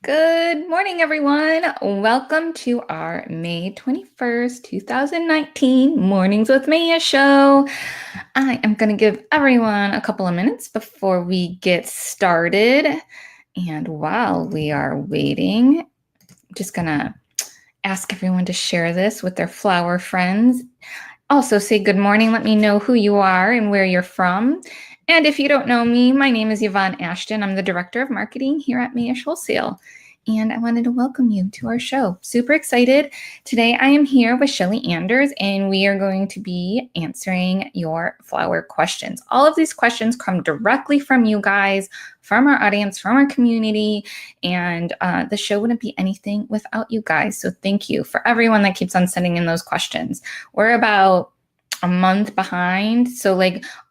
Good morning, everyone. Welcome to our May 21st, 2019 Mornings with Mayesh show. I am going to give everyone a couple of minutes before we get started. And while we are waiting, I'm just going to ask everyone to share this with their flower friends. Also, say good morning. Let me know who you are and where you're from. And if you don't know me, my name is Yvonne Ashton. I'm the Director of Marketing here at Mayesh Wholesale. And I wanted to welcome you to our show. Super excited. Today I am here with Shelley Anders, and we are going to be answering your flower questions. All of these questions come directly from you guys, from our audience, from our community, and the show wouldn't be anything without you guys. So thank you for everyone that keeps on sending in those questions. We're about a month behind. So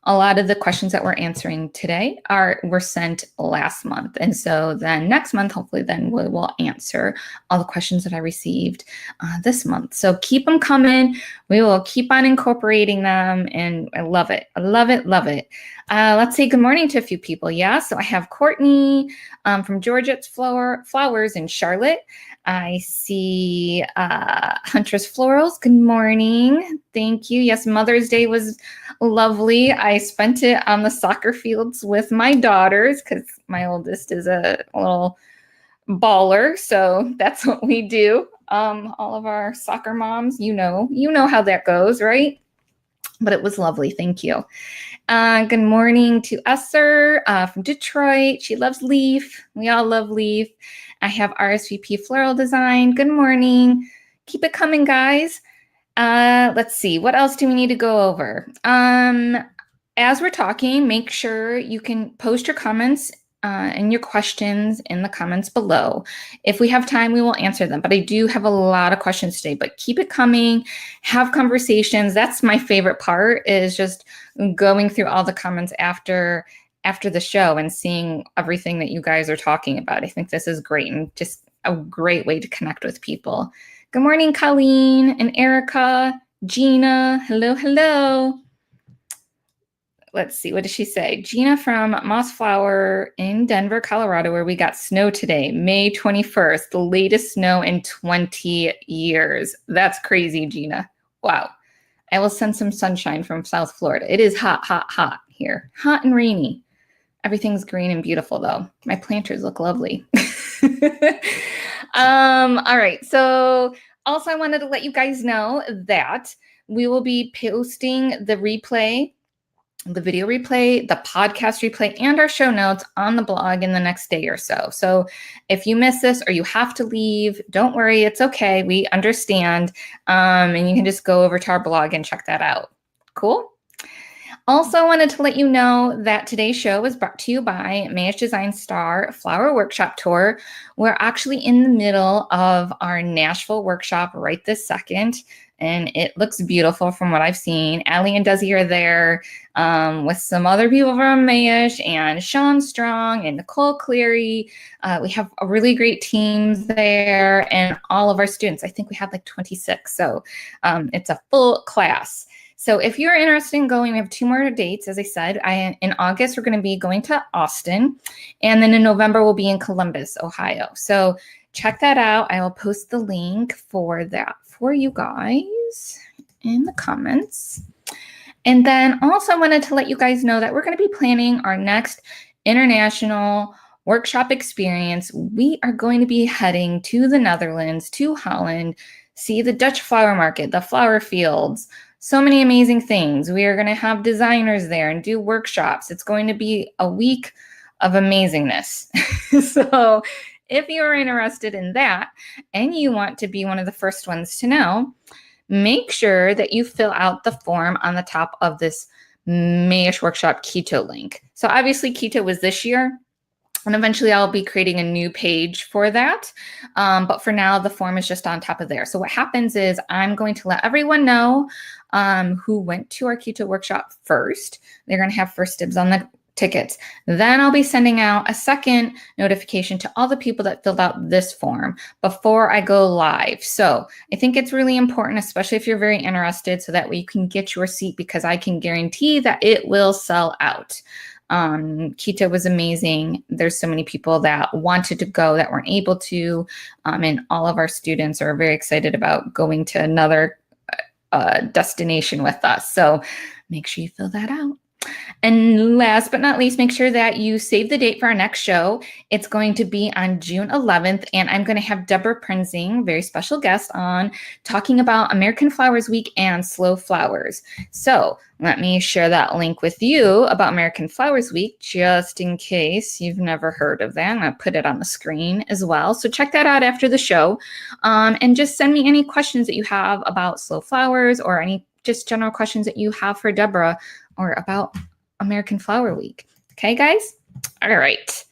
a lot of the questions that we're answering today were sent last month. And so then next month, hopefully then we will answer all the questions that I received this month. So keep them coming. We will keep on incorporating them. And I love it. I love it. Love it. Let's say good morning to a few people. Yeah. So I have Courtney from Georgette's Flowers in Charlotte. I see Huntress Florals. Good morning. Thank you. Yes, Mother's Day was lovely. I spent it on the soccer fields with my daughters because my oldest is a little baller. So that's what we do. All of our soccer moms, you know how that goes, right? But it was lovely. Thank you. Good morning to Esther from Detroit. She loves Leaf. We all love Leaf. I have RSVP Floral Design. Good morning. Keep it coming, guys. Let's see. What else do we need to go over? As we're talking, make sure you can post your comments and your questions in the comments below. If we have time, we will answer them. But I do have a lot of questions today, but keep it coming. Have conversations. That's my favorite part, is just going through all the comments after the show and seeing everything that you guys are talking about. I think this is great and just a great way to connect with people. Good morning, Colleen and Erica, Gina. Hello, hello. Let's see, what did she say? Gina from Moss Flower in Denver, Colorado, where we got snow today, May 21st, the latest snow in 20 years. That's crazy, Gina. Wow. I will send some sunshine from South Florida. It is hot, hot, hot here. Hot and rainy. Everything's green and beautiful, though. My planters look lovely. All right. So also I wanted to let you guys know that we will be posting the replay, the video replay, the podcast replay, and our show notes on the blog in the next day or so. So if you miss this or you have to leave, don't worry. It's okay. We understand. And you can just go over to our blog and check that out. Cool. Also, I wanted to let you know that today's show is brought to you by Mayesh Design Star Flower Workshop Tour. We're actually in the middle of our Nashville workshop right this second, and it looks beautiful from what I've seen. Allie and Desi are there with some other people from Mayesh, and Sean Strong and Nicole Cleary. We have a really great team there, and all of our students. I think we have like 26, so it's a full class. So if you're interested in going, we have 2 more dates. As I said, in August, we're going to be going to Austin. And then in November, we'll be in Columbus, Ohio. So check that out. I will post the link for that for you guys in the comments. And then also I wanted to let you guys know that we're going to be planning our next international workshop experience. We are going to be heading to the Netherlands, to Holland, see the Dutch flower market, the flower fields, so many amazing things. We are going to have designers there and do workshops. It's going to be a week of amazingness. So if you're interested in that and you want to be one of the first ones to know, make sure that you fill out the form on the top of this Mayesh Workshop Quito link. So obviously Quito was this year, and eventually I'll be creating a new page for that. But for now, the form is just on top of there. So what happens is I'm going to let everyone know who went to our Quito workshop first. They're going to have first dibs on the tickets. Then I'll be sending out a second notification to all the people that filled out this form before I go live. So I think it's really important, especially if you're very interested, so that way you can get your seat, because I can guarantee that it will sell out. Quito was amazing. There's so many people that wanted to go that weren't able to. And all of our students are very excited about going to another destination with us. So make sure you fill that out. And last but not least, make sure that you save the date for our next show. It's going to be on June 11th, and I'm going to have Debra Prinzing, very special guest, on talking about American Flowers Week and slow flowers. So let me share that link with you about American Flowers Week, just in case you've never heard of that. I'm going to put it on the screen as well. So check that out after the show, and just send me any questions that you have about slow flowers or any just general questions that you have for Debra or about American Flower Week. Okay, guys? All right.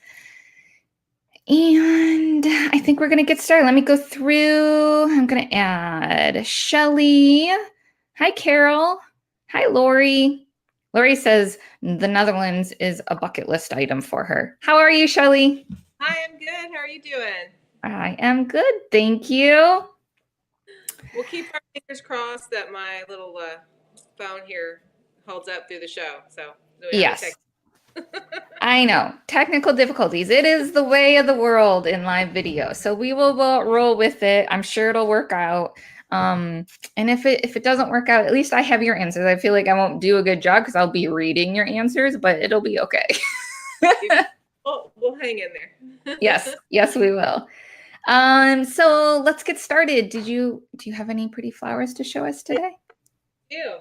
And I think we're going to get started. Let me go through. I'm going to add Shelley. Hi, Carol. Hi, Lori. Lori says the Netherlands is a bucket list item for her. How are you, Shelley? Hi, I'm good. How are you doing? I am good. Thank you. We'll keep our fingers crossed that my little phone here holds up through the show. So yes. I know. Technical difficulties. It is the way of the world in live video. So we will roll with it. I'm sure it'll work out. And if it doesn't work out, at least I have your answers. I feel like I won't do a good job because I'll be reading your answers, but it'll be okay. We'll hang in there. Yes, we will. So let's get started. Do you have any pretty flowers to show us today? I do.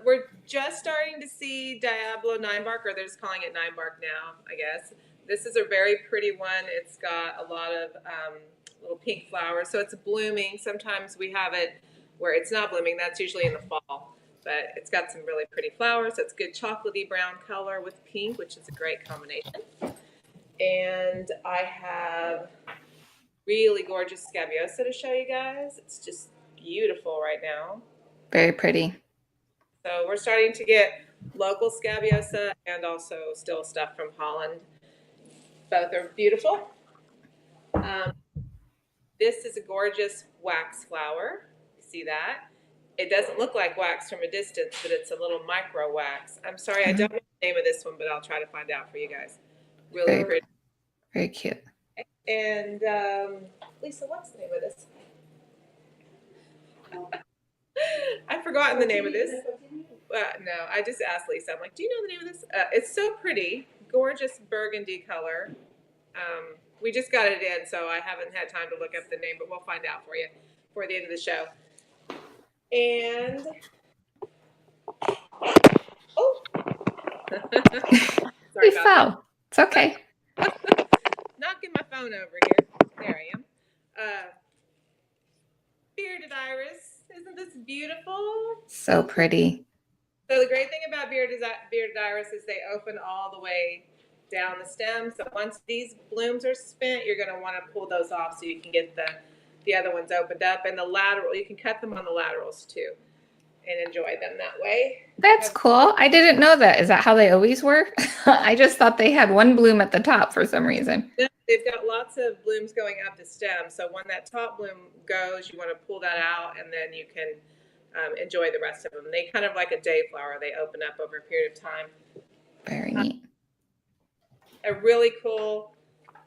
We're just starting to see Diablo 9-bark, or they're just calling it 9-bark now, I guess. This is a very pretty one. It's got a lot of little pink flowers, so it's blooming. Sometimes we have it where it's not blooming. That's usually in the fall, but it's got some really pretty flowers. It's good chocolatey brown color with pink, which is a great combination. And I have really gorgeous scabiosa to show you guys. It's just beautiful right now. Very pretty. So we're starting to get local scabiosa and also still stuff from Holland. Both are beautiful. This is a gorgeous wax flower. You see that? It doesn't look like wax from a distance, but it's a little micro wax. I'm sorry, I don't know the name of this one, but I'll try to find out for you guys. Really pretty. Very cute. And Lisa, what's the name of this? I've forgotten the name of this. No, I just asked Lisa. I'm like, do you know the name of this? It's so pretty. Gorgeous burgundy color. We just got it in, so I haven't had time to look up the name, but we'll find out for you before the end of the show. And, oh. Sorry we fell. It's okay. Knocking my phone over here. There I am. Bearded iris. Isn't this beautiful? So pretty. So the great thing about bearded iris is they open all the way down the stem. So once these blooms are spent, you're going to want to pull those off so you can get the other ones opened up. And the lateral, you can cut them on the laterals too and enjoy them that way. That's cool. I didn't know that. Is that how they always work? I just thought they had one bloom at the top for some reason. They've got lots of blooms going up the stem. So when that top bloom goes, you want to pull that out and then you can enjoy the rest of them. They kind of like a day flower. They open up over a period of time. Very neat. A really cool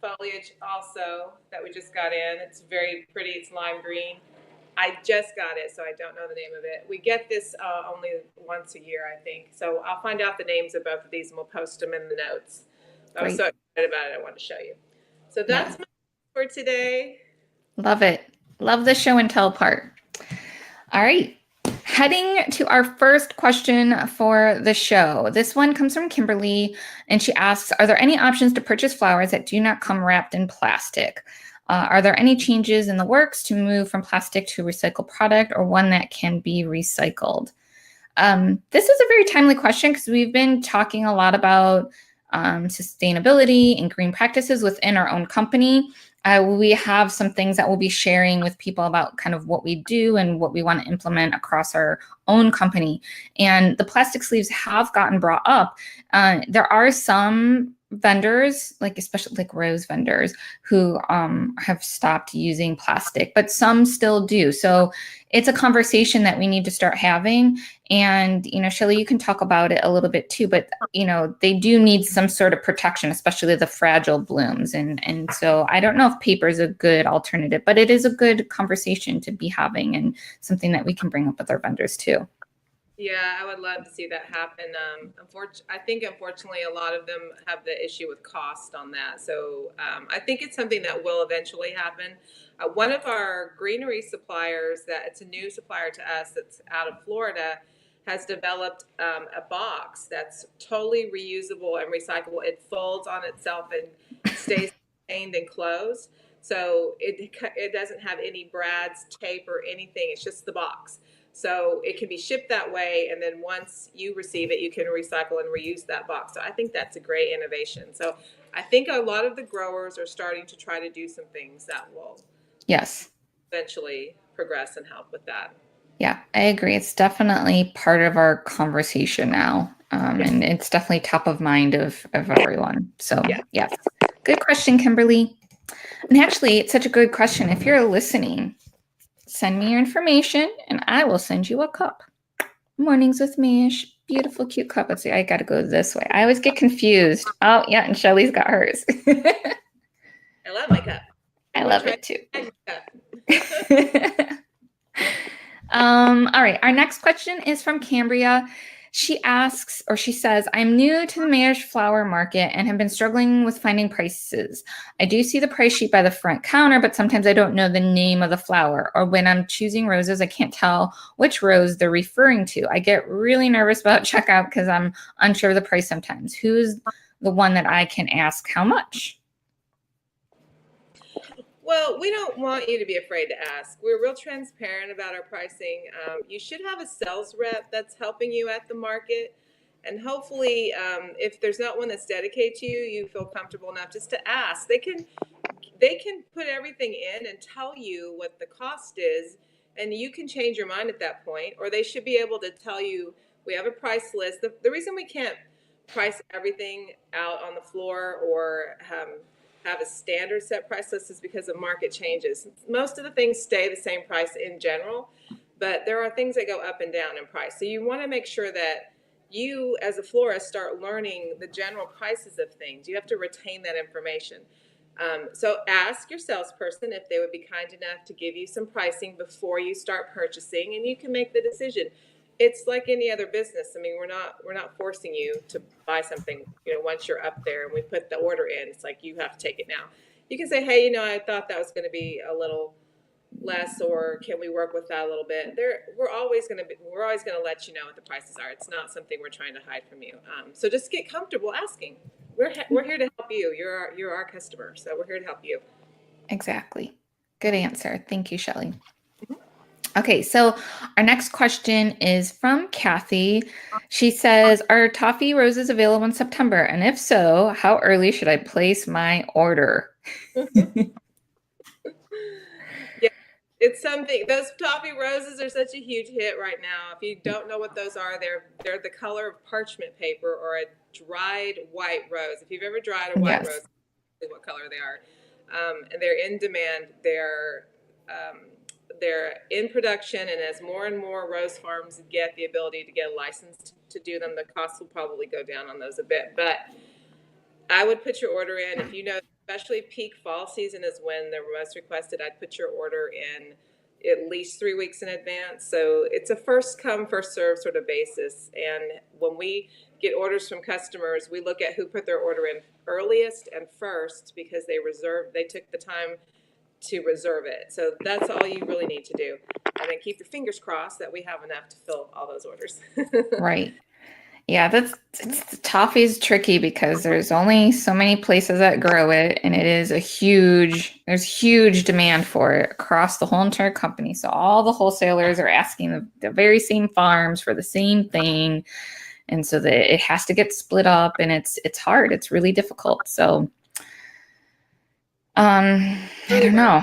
foliage also that we just got in. It's very pretty. It's lime green. I just got it, so I don't know the name of it. We get this only once a year, I think. So I'll find out the names of both of these and we'll post them in the notes. I was so excited about it. I wanted to show you. So that's my for today. Love it. Love the show and tell part. All right. Heading to our first question for the show. This one comes from Kimberly, and she asks, are there any options to purchase flowers that do not come wrapped in plastic? Are there any changes in the works to move from plastic to recycled product or one that can be recycled? This is a very timely question because we've been talking a lot about sustainability and green practices within our own company. We have some things that we'll be sharing with people about kind of what we do and what we want to implement across our own company. And the plastic sleeves have gotten brought up. There are some vendors, like especially like rose vendors, who have stopped using plastic, but some still do. So it's a conversation that we need to start having. And, Shelley, you can talk about it a little bit too, but, they do need some sort of protection, especially the fragile blooms. And so I don't know if paper is a good alternative, but it is a good conversation to be having and something that we can bring up with our vendors too. Yeah, I would love to see that happen. I think unfortunately a lot of them have the issue with cost on that. So I think it's something that will eventually happen. One of our greenery suppliers, that it's a new supplier to us that's out of Florida, has developed a box that's totally reusable and recyclable. It folds on itself and stays contained and closed. So it doesn't have any brads, tape, or anything. It's just the box. So it can be shipped that way, and then once you receive it, you can recycle and reuse that box. So I think that's a great innovation. So I think a lot of the growers are starting to try to do some things that will Yes. eventually progress and help with that. Yeah, I agree. It's definitely part of our conversation now. And it's definitely top of mind of everyone. So, Yeah. yes. Good question, Kimberly. And actually, it's such a good question. If you're listening, send me your information and I will send you a cup. Mornings with Mayesh. Beautiful, cute cup. Let's see, I got to go this way. I always get confused. Oh, yeah, and Shelley's got hers. I love my cup. I love it too. Cup. All right. Our next question is from Cambria. She asks, or she says, I'm new to the Mayesh flower market and have been struggling with finding prices. I do see the price sheet by the front counter, but sometimes I don't know the name of the flower. Or when I'm choosing roses, I can't tell which rose they're referring to. I get really nervous about checkout because I'm unsure of the price sometimes. Who's the one that I can ask how much? Well, we don't want you to be afraid to ask. We're real transparent about our pricing. You should have a sales rep that's helping you at the market. And hopefully, if there's not one that's dedicated to you, you feel comfortable enough just to ask. They can put everything in and tell you what the cost is, and you can change your mind at that point. Or they should be able to tell you, we have a price list. The reason we can't price everything out on the floor or have a standard set price list is because the market changes. Most of the things stay the same price in general, but there are things that go up and down in price. So you want to make sure that you, as a florist, start learning the general prices of things. You have to retain that information. So ask your salesperson if they would be kind enough to give you some pricing before you start purchasing, and you can make the decision. It's like any other business. I mean, we're not forcing you to buy something. Once you're up there and we put the order in, it's like you have to take it now. You can say, hey, I thought that was going to be a little less, or can we work with that a little bit? We're always going to let you know what the prices are. It's not something we're trying to hide from you. So just get comfortable asking. We're here to help you. You're our customer, so we're here to help you. Exactly. Good answer. Thank you, Shelley. Okay, so our next question is from Kathy. She says, are Toffee Roses available in September? And if so, how early should I place my order? Yeah, it's something. Those Toffee Roses are such a huge hit right now. If you don't know what those are, they're the color of parchment paper or a dried white rose. If you've ever dried a white rose, what color they are. And they're in demand. They're in production, and as more and more rose farms get the ability to get a license to do them, the cost will probably go down on those a bit. But I would put your order in if especially peak fall season is when they're most requested. I'd put your order in at least 3 weeks in advance. So it's a first come, first serve sort of basis. And when we get orders from customers, we look at who put their order in earliest and first because they took the time to reserve it. So that's all you really need to do. And then keep your fingers crossed that we have enough to fill all those orders. Right. Yeah, toffee is tricky because there's only so many places that grow it, and there's huge demand for it across the whole entire company. So all the wholesalers are asking the very same farms for the same thing. And so it has to get split up, and it's hard. It's really difficult. So I really don't fun. know.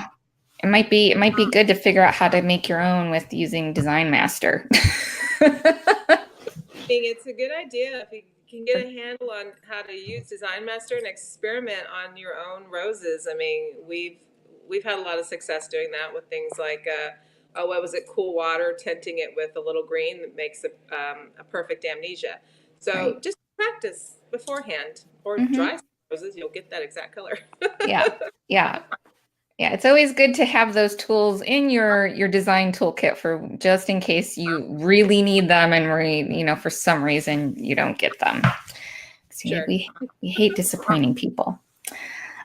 It might be good to figure out how to make your own with using Design Master. I think it's a good idea if you can get a handle on how to use Design Master and experiment on your own roses. I mean, we've had a lot of success doing that with things like oh, what was it? Cool water, tinting it with a little green that makes a perfect amnesia. So Right. just practice beforehand, or Hmm. dry roses, you'll get that exact color. Yeah. Yeah. Yeah, it's always good to have those tools in your design toolkit for just in case you really need them and for some reason you don't get them. See, Sure. we hate disappointing people.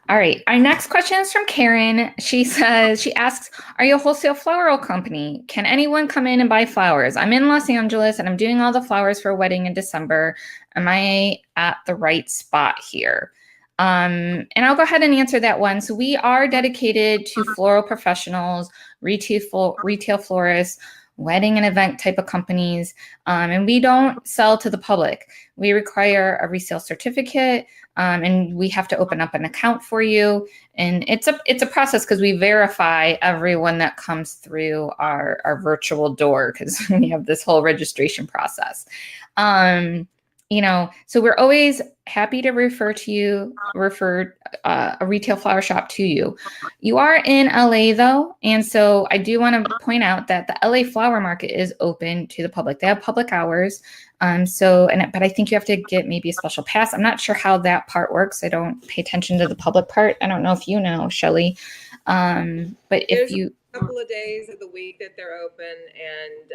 All right, our next question is from Karen. She asks, "Are you a wholesale floral company? Can anyone come in and buy flowers? I'm in Los Angeles and I'm doing all the flowers for a wedding in December. Am I at the right spot here?" And I'll go ahead and answer that one. So we are dedicated to floral professionals, retail florists, wedding and event type of companies, and we don't sell to the public. We require a resale certificate, and we have to open up an account for you. And it's a process because we verify everyone that comes through our virtual door because we have this whole registration process. Um, so we're always happy to refer a retail flower shop to you. You are in LA though, and so I do want to point out that the LA flower market is open to the public. They have public hours. But I think you have to get maybe a special pass. I'm not sure how that part works. I don't pay attention to the public part. I don't know if you know, Shelley. But if There's a you, couple of days of the week that they're open, and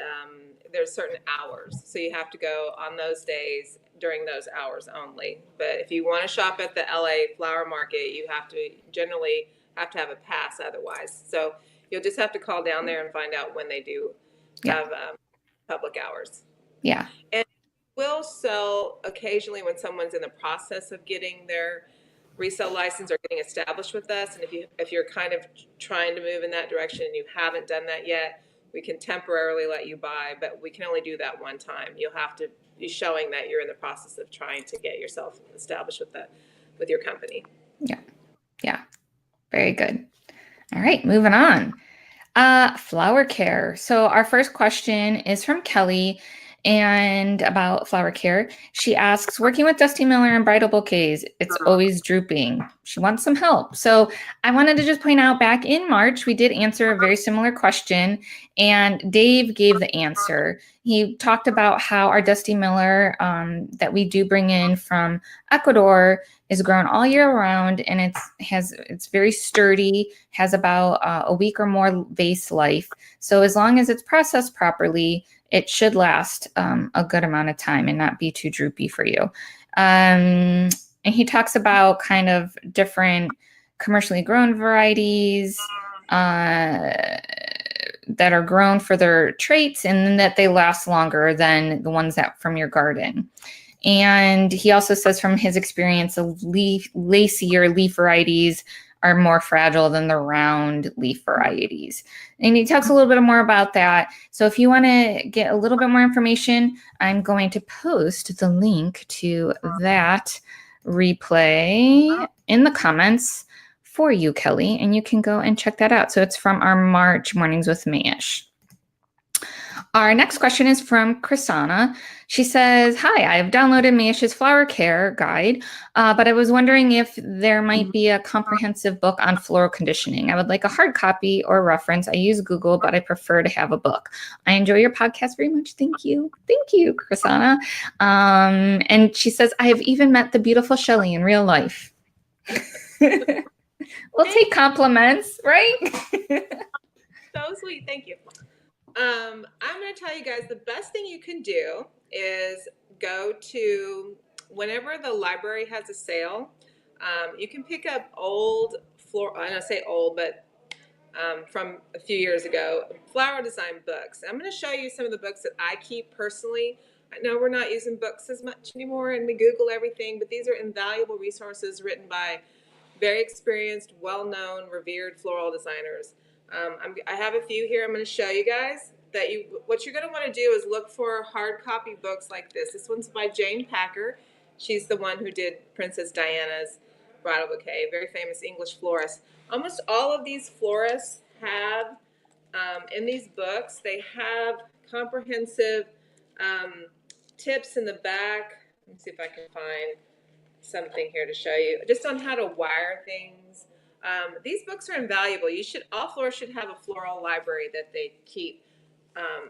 there's certain hours. So you have to go on those days during those hours only. But if you want to shop at the LA flower market, you have to generally have to have a pass otherwise. So you'll just have to call down there and find out when they do yeah, have public hours. yeah, And we'll sell occasionally when someone's in the process of getting their resale license or getting established with us. And if you're kind of trying to move in that direction and you haven't done that yet, we can temporarily let you buy, but we can only do that one time. You'll have to be showing that you're in the process of trying to get yourself established with your company. yeah, yeah. Very good. All right, moving on. Flower care. So our first question is from Kelly and about flower care. She asks, working with Dusty Miller and bridal bouquets, it's always drooping. She wants some help. So I wanted to just point out back in March, we did answer a very similar question and Dave gave the answer. He talked about how our Dusty Miller that we do bring in from Ecuador is grown all year round and it's very sturdy, has about a week or more vase life. So as long as it's processed properly, it should last a good amount of time and not be too droopy for you. And he talks about kind of different commercially grown varieties that are grown for their traits and that they last longer than the ones that from your garden. And he also says from his experience, the lacier leaf varieties are more fragile than the round leaf varieties. And he talks a little bit more about that. So if you want to get a little bit more information, I'm going to post the link to that replay in the comments for you, Kelly, and you can go and check that out. So it's from our March Mornings with Mayesh. Our next question is from Chrisana. She says, "Hi, I have downloaded Mayesh's flower care guide, but I was wondering if there might be a comprehensive book on floral conditioning. I would like a hard copy or reference. I use Google, but I prefer to have a book. I enjoy your podcast very much. Thank you. Thank you, Chrisana." And she says, "I have even met the beautiful Shelley in real life." We'll take compliments, right? So sweet. Thank you. I'm going to tell you guys the best thing you can do is go to whenever the library has a sale. You can pick up old I don't say old, but from a few years ago, flower design books. I'm going to show you some of the books that I keep personally. I know we're not using books as much anymore and we Google everything, but these are invaluable resources written by very experienced, well-known, revered floral designers. I have a few here I'm going to show you guys that what you're going to want to do is look for hard copy books like this. This one's by Jane Packer. She's the one who did Princess Diana's bridal bouquet, very famous English florist. Almost all of these florists have, in these books, they have comprehensive tips in the back. Let me see if I can find something here to show you, just on how to wire things. These books are invaluable. All florists should have a floral library that they keep.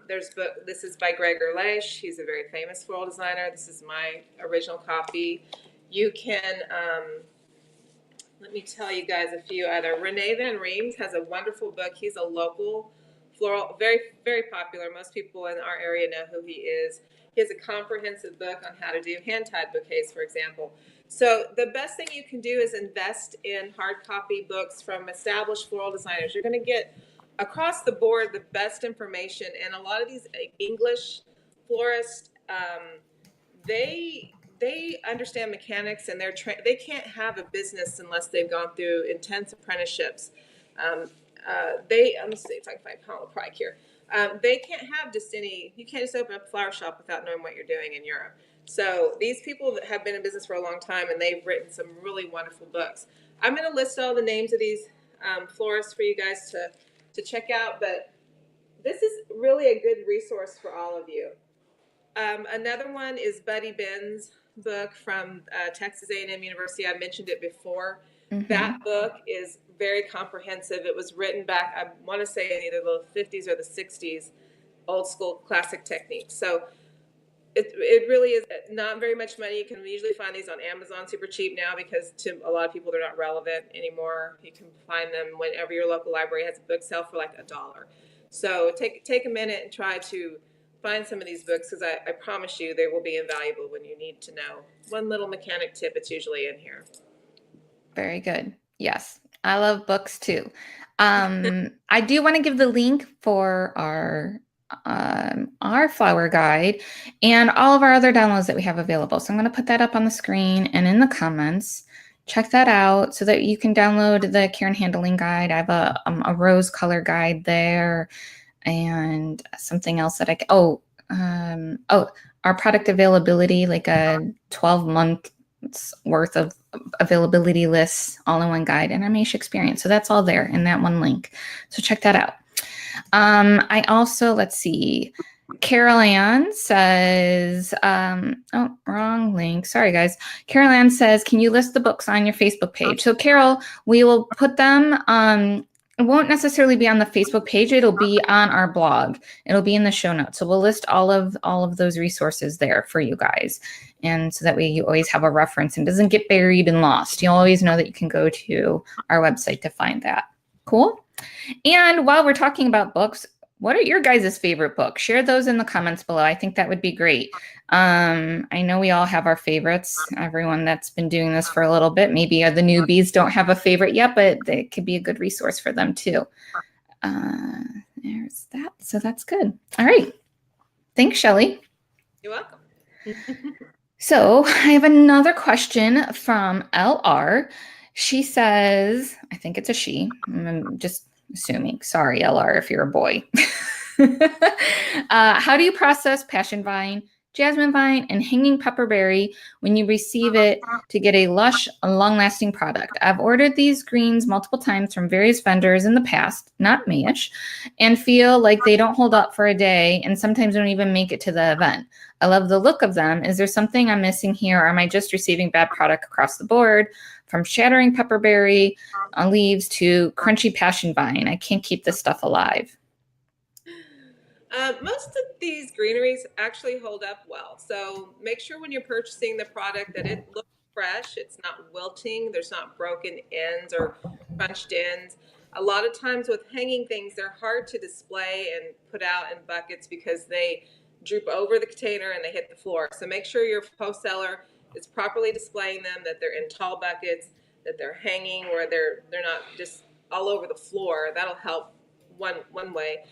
This is by Greg Erlash. He's a very famous floral designer. This is my original copy. You can, let me tell you guys a few other. Renee Van Reems has a wonderful book. He's a local floral, very, very popular. Most people in our area know who he is. He has a comprehensive book on how to do hand-tied bouquets, for example. So the best thing you can do is invest in hard copy books from established floral designers. You're going to get across the board the best information, and a lot of these English florists, they understand mechanics, and they can't have a business unless they've gone through intense apprenticeships. Let me see if I can find Paula Pryke here. They can't have you can't just open up a flower shop without knowing what you're doing in Europe. So these people that have been in business for a long time, and they've written some really wonderful books. I'm going to list all the names of these florists for you guys to check out, but this is really a good resource for all of you. Another one is Buddy Ben's book from Texas A&M University. I mentioned it before. Mm-hmm. That book is very comprehensive. It was written back, I want to say, in either the 50s or the 60s, old school classic techniques. So it really is not very much money. You can usually find these on Amazon super cheap now, because to a lot of people they're not relevant anymore. You can find them whenever your local library has a book sale for like $1. So take a minute and try to find some of these books, because I promise you they will be invaluable when you need to know one little mechanic tip. It's usually in here. Very good. Yes, I love books too. I do want to give the link for our flower guide and all of our other downloads that we have available. So I'm going to put that up on the screen and in the comments. Check that out so that you can download the care and handling guide. I have a rose color guide there, and something else that our product availability, like a 12-month worth of availability lists, all in one guide, and our Mayesh experience. So that's all there in that one link. So check that out. I also, let's see, Carol Ann says, wrong link. Sorry, guys. Carol Ann says, can you list the books on your Facebook page? So Carol, we will put them, it won't necessarily be on the Facebook page. It'll be on our blog. It'll be in the show notes. So we'll list all of those resources there for you guys. And so that way you always have a reference and doesn't get buried and lost. You'll always know that you can go to our website to find that. Cool. And while we're talking about books, what are your guys' favorite books? Share those in the comments below. I think that would be great. I know we all have our favorites. Everyone that's been doing this for a little bit, maybe the newbies don't have a favorite yet, but it could be a good resource for them too. There's that. So that's good. All right. Thanks, Shelley. You're welcome. So I have another question from LR. She says, I think it's a she. I'm just assuming. Sorry, LR, if you're a boy. How do you process passion vine, jasmine vine, and hanging pepperberry when you receive it to get a lush, long-lasting product? I've ordered these greens multiple times from various vendors in the past, not Mayesh, and feel like they don't hold up for a day and sometimes don't even make it to the event. I love the look of them. Is there something I'm missing here, or am I just receiving bad product across the board? From shattering pepperberry leaves to crunchy passion vine. I can't keep this stuff alive. Most of these greeneries actually hold up well. So make sure when you're purchasing the product that it looks fresh. It's not wilting. There's not broken ends or crunched ends. A lot of times with hanging things, they're hard to display and put out in buckets because they droop over the container and they hit the floor. So make sure your wholesaler is properly displaying them, that they're in tall buckets, that they're hanging, or they're not just all over the floor. That'll help one way.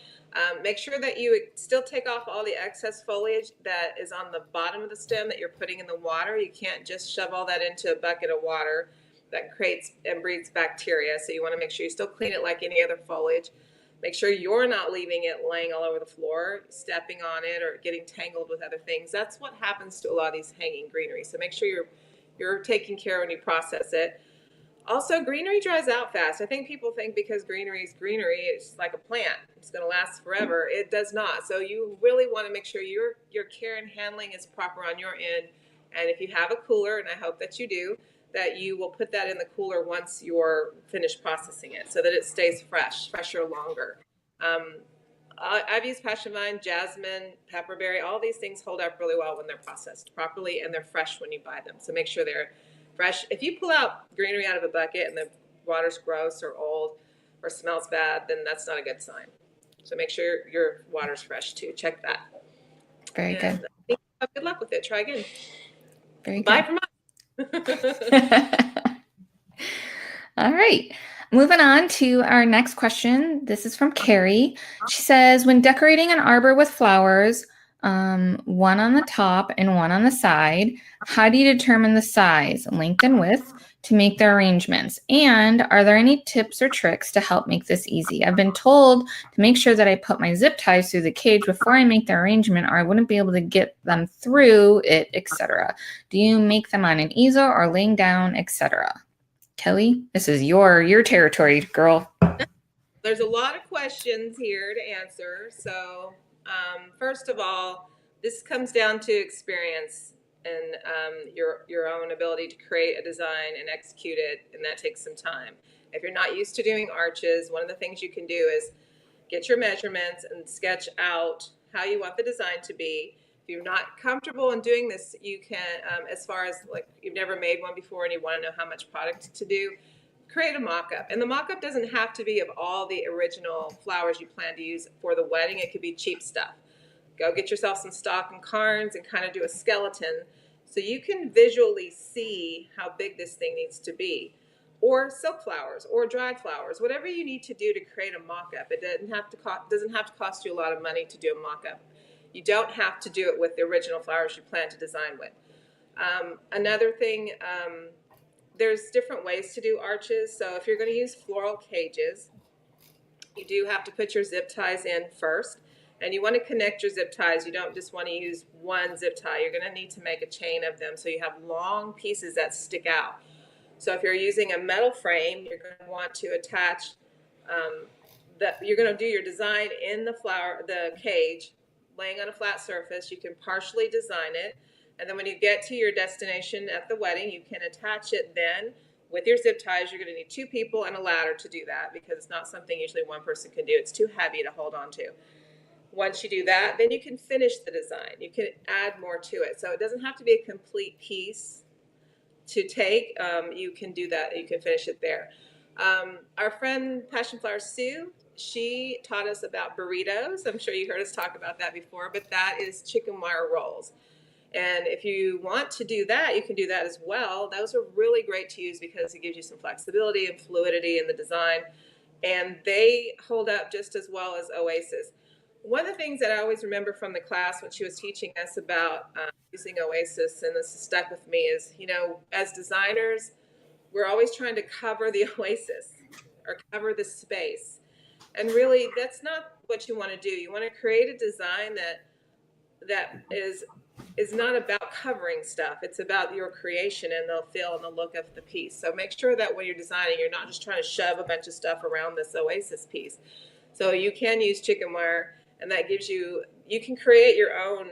Make sure that you still take off all the excess foliage that is on the bottom of the stem that you're putting in the water. You can't just shove all that into a bucket of water. That creates and breeds bacteria. So you want to make sure you still clean it like any other foliage. Make sure you're not leaving it laying all over the floor, stepping on it, or getting tangled with other things. That's what happens to a lot of these hanging greenery. So make sure you're taking care when you process it. Also, greenery dries out fast. I think people think because greenery is greenery, it's like a plant. It's going to last forever. It does not. So you really want to make sure your care and handling is proper on your end. And if you have a cooler, and I hope that you do, that you will put that in the cooler once you're finished processing it, so that it stays fresher longer. Um, I've used passion vine, jasmine, pepperberry. All these things hold up really well when they're processed properly, and they're fresh when you buy them. So make sure they're fresh. If you pull out greenery out of a bucket and the water's gross or old or smells bad, then that's not a good sign. So make sure your water's fresh too. Check that. Very And good. good luck with it. Try again. Very Bye good. from us. All right. Moving on to our next question. This is from Carrie. She says, when decorating an arbor with flowers, one on the top and one on the side, how do you determine the size, length, and width to make the arrangements? And are there any tips or tricks to help make this easy? I've been told to make sure that I put my zip ties through the cage before I make the arrangement, or I wouldn't be able to get them through it, etc. Do you make them on an easel or laying down, etc.? Kelly, this is your territory, girl. There's a lot of questions here to answer. So, first of all, this comes down to experience and your own ability to create a design and execute it, and that takes some time. If you're not used to doing arches, one of the things you can do is get your measurements and sketch out how you want the design to be. If you're not comfortable in doing this, you can, as far as like you've never made one before and you want to know how much product to do, create a mock-up. And the mock-up doesn't have to be of all the original flowers you plan to use for the wedding. It could be cheap stuff. Go get yourself some stock and carns and kind of do a skeleton so you can visually see how big this thing needs to be. Or silk flowers or dried flowers, whatever you need to do to create a mock-up. It doesn't have to cost you a lot of money to do a mock-up. You don't have to do it with the original flowers you plan to design with. Another thing, there's different ways to do arches. So if you're going to use floral cages, you do have to put your zip ties in first. And you want to connect your zip ties. You don't just want to use one zip tie. You're going to need to make a chain of them so you have long pieces that stick out. So if you're using a metal frame, you're going to want to attach you're going to do your design in the cage, laying on a flat surface. You can partially design it. And then when you get to your destination at the wedding, you can attach it then with your zip ties. You're going to need 2 people and a ladder to do that because it's not something usually one person can do. It's too heavy to hold on to. Once you do that, then you can finish the design. You can add more to it. So it doesn't have to be a complete piece to take. You can do that. You can finish it there. Our friend Passion Flower Sue, she taught us about burritos. I'm sure you heard us talk about that before, but that is chicken wire rolls. And if you want to do that, you can do that as well. Those are really great to use because it gives you some flexibility and fluidity in the design. And they hold up just as well as Oasis. One of the things that I always remember from the class when she was teaching us about using Oasis, and this has stuck with me, is, as designers, we're always trying to cover the oasis or cover the space. And really, that's not what you want to do. You want to create a design that is not about covering stuff. It's about your creation and the feel and the look of the piece. So make sure that when you're designing, you're not just trying to shove a bunch of stuff around this oasis piece. So you can use chicken wire, and that gives you can create your own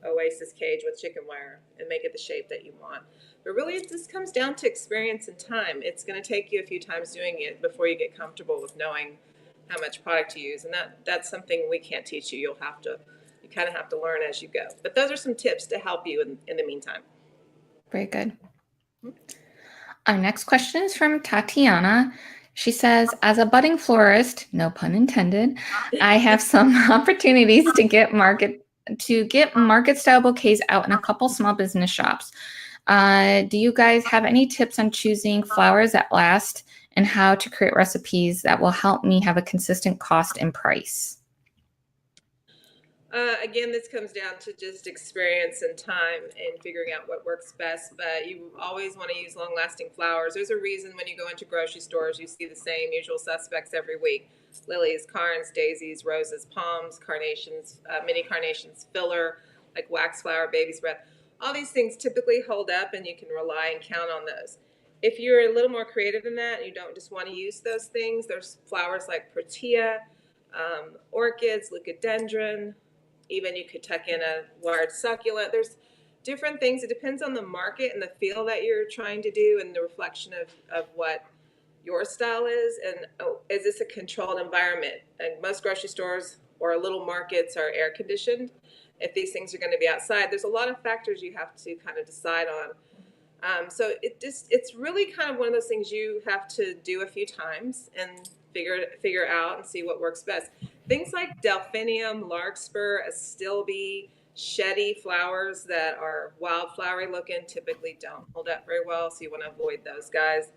oasis cage with chicken wire and make it the shape that you want. But really, it just comes down to experience and time. It's going to take you a few times doing it before you get comfortable with knowing how much product to use, and that's something we can't teach you. You kind of have to learn as you go. But those are some tips to help you in the meantime. Very good. Our next question is from Tatiana. She says, as a budding florist, no pun intended, I have some opportunities to get market style bouquets out in a couple small business shops. Do you guys have any tips on choosing flowers that last and how to create recipes that will help me have a consistent cost and price? Again, this comes down to just experience and time and figuring out what works best. But you always want to use long-lasting flowers. There's a reason when you go into grocery stores, you see the same usual suspects every week: lilies, carns, daisies, roses, palms, carnations, mini carnations, filler, like wax flower, baby's breath. All these things typically hold up, and you can rely and count on those. If you're a little more creative than that, and you don't just want to use those things, there's flowers like protea, orchids, leucadendron. Even you could tuck in a large succulent. There's different things. It depends on the market and the feel that you're trying to do and the reflection of what your style is. And is this a controlled environment? And most grocery stores or little markets are air conditioned. If these things are going to be outside, there's a lot of factors you have to kind of decide on. So it's really kind of one of those things you have to do a few times and figure out and see what works best. Things like delphinium, larkspur, astilbe, sheddy flowers that are wildflowery looking typically don't hold up very well, so you want to avoid those guys.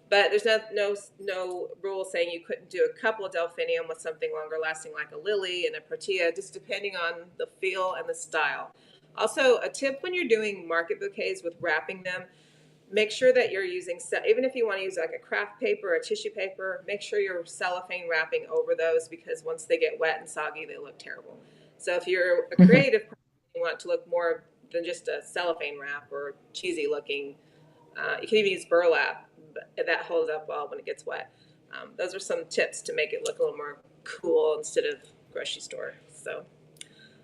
But there's no rule saying you couldn't do a couple of delphinium with something longer lasting like a lily and a protea, just depending on the feel and the style. Also, a tip when you're doing market bouquets with wrapping them, make sure that you're using, even if you want to use like a craft paper or a tissue paper, make sure you're cellophane wrapping over those, because once they get wet and soggy, they look terrible. So if you're a creative person, you want it to look more than just a cellophane wrap or cheesy looking. You can even use burlap, but that holds up well when it gets wet. Those are some tips to make it look a little more cool instead of grocery store. So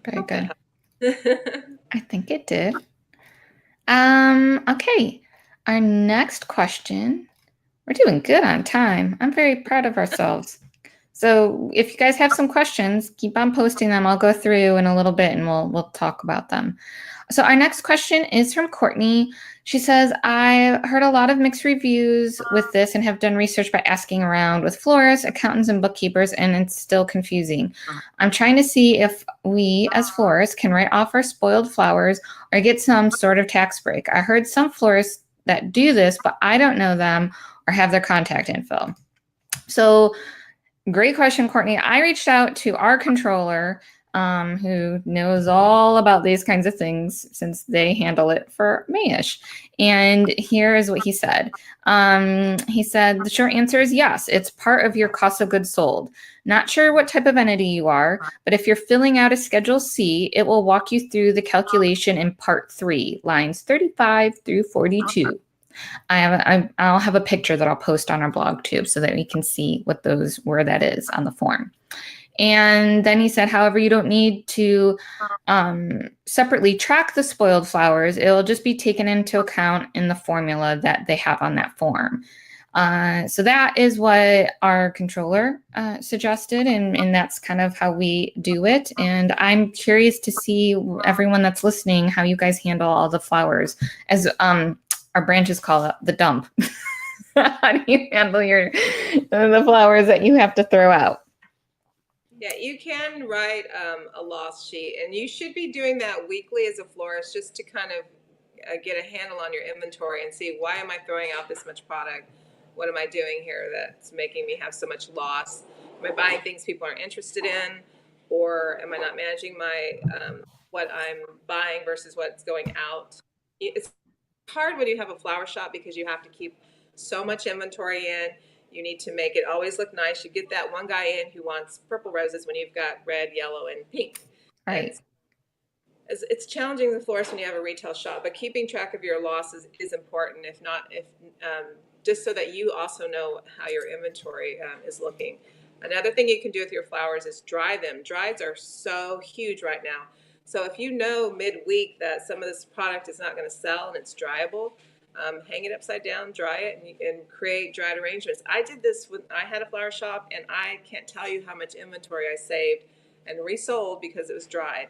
Very good. that I think it did. Okay. Our next question. We're doing good on time. I'm very proud of ourselves. So if you guys have some questions, keep on posting them. I'll go through in a little bit and we'll talk about them. So our next question is from Courtney. She says, I heard a lot of mixed reviews with this and have done research by asking around with florists, accountants, and bookkeepers, and it's still confusing. I'm trying to see if we as florists can write off our spoiled flowers or get some sort of tax break. I heard some florists that do this, but I don't know them or have their contact info. So great question, Courtney. I reached out to our controller, who knows all about these kinds of things since they handle it for Mayesh. And here is what he said. He said, the short answer is yes, it's part of your cost of goods sold. Not sure what type of entity you are, but if you're filling out a Schedule C, it will walk you through the calculation in Part 3, lines 35 through 42. I'll have a picture that I'll post on our blog too, so that we can see where that is on the form. And then he said, however, you don't need to separately track the spoiled flowers. It'll just be taken into account in the formula that they have on that form. So that is what our controller suggested, and that's kind of how we do it. And I'm curious to see, everyone that's listening, how you guys handle all the flowers, as our branches call it the dump. How do you handle the flowers that you have to throw out? Yeah, you can write a loss sheet, and you should be doing that weekly as a florist, just to kind of get a handle on your inventory and see, why am I throwing out this much product? What am I doing here that's making me have so much loss? Am I buying things people aren't interested in, or am I not managing my what I'm buying versus what's going out? It's hard when you have a flower shop because you have to keep so much inventory in. You need to make it always look nice. You get that one guy in who wants purple roses when you've got red, yellow, and pink. Right. And it's challenging the florist when you have a retail shop, but keeping track of your losses is important. If not, just so that you also know how your inventory is looking. Another thing you can do with your flowers is dry them. Dries are so huge right now. So if you know midweek that some of this product is not going to sell and it's dryable, hang it upside down, dry it, and create dried arrangements. I did this when I had a flower shop, and I can't tell you how much inventory I saved and resold because it was dried.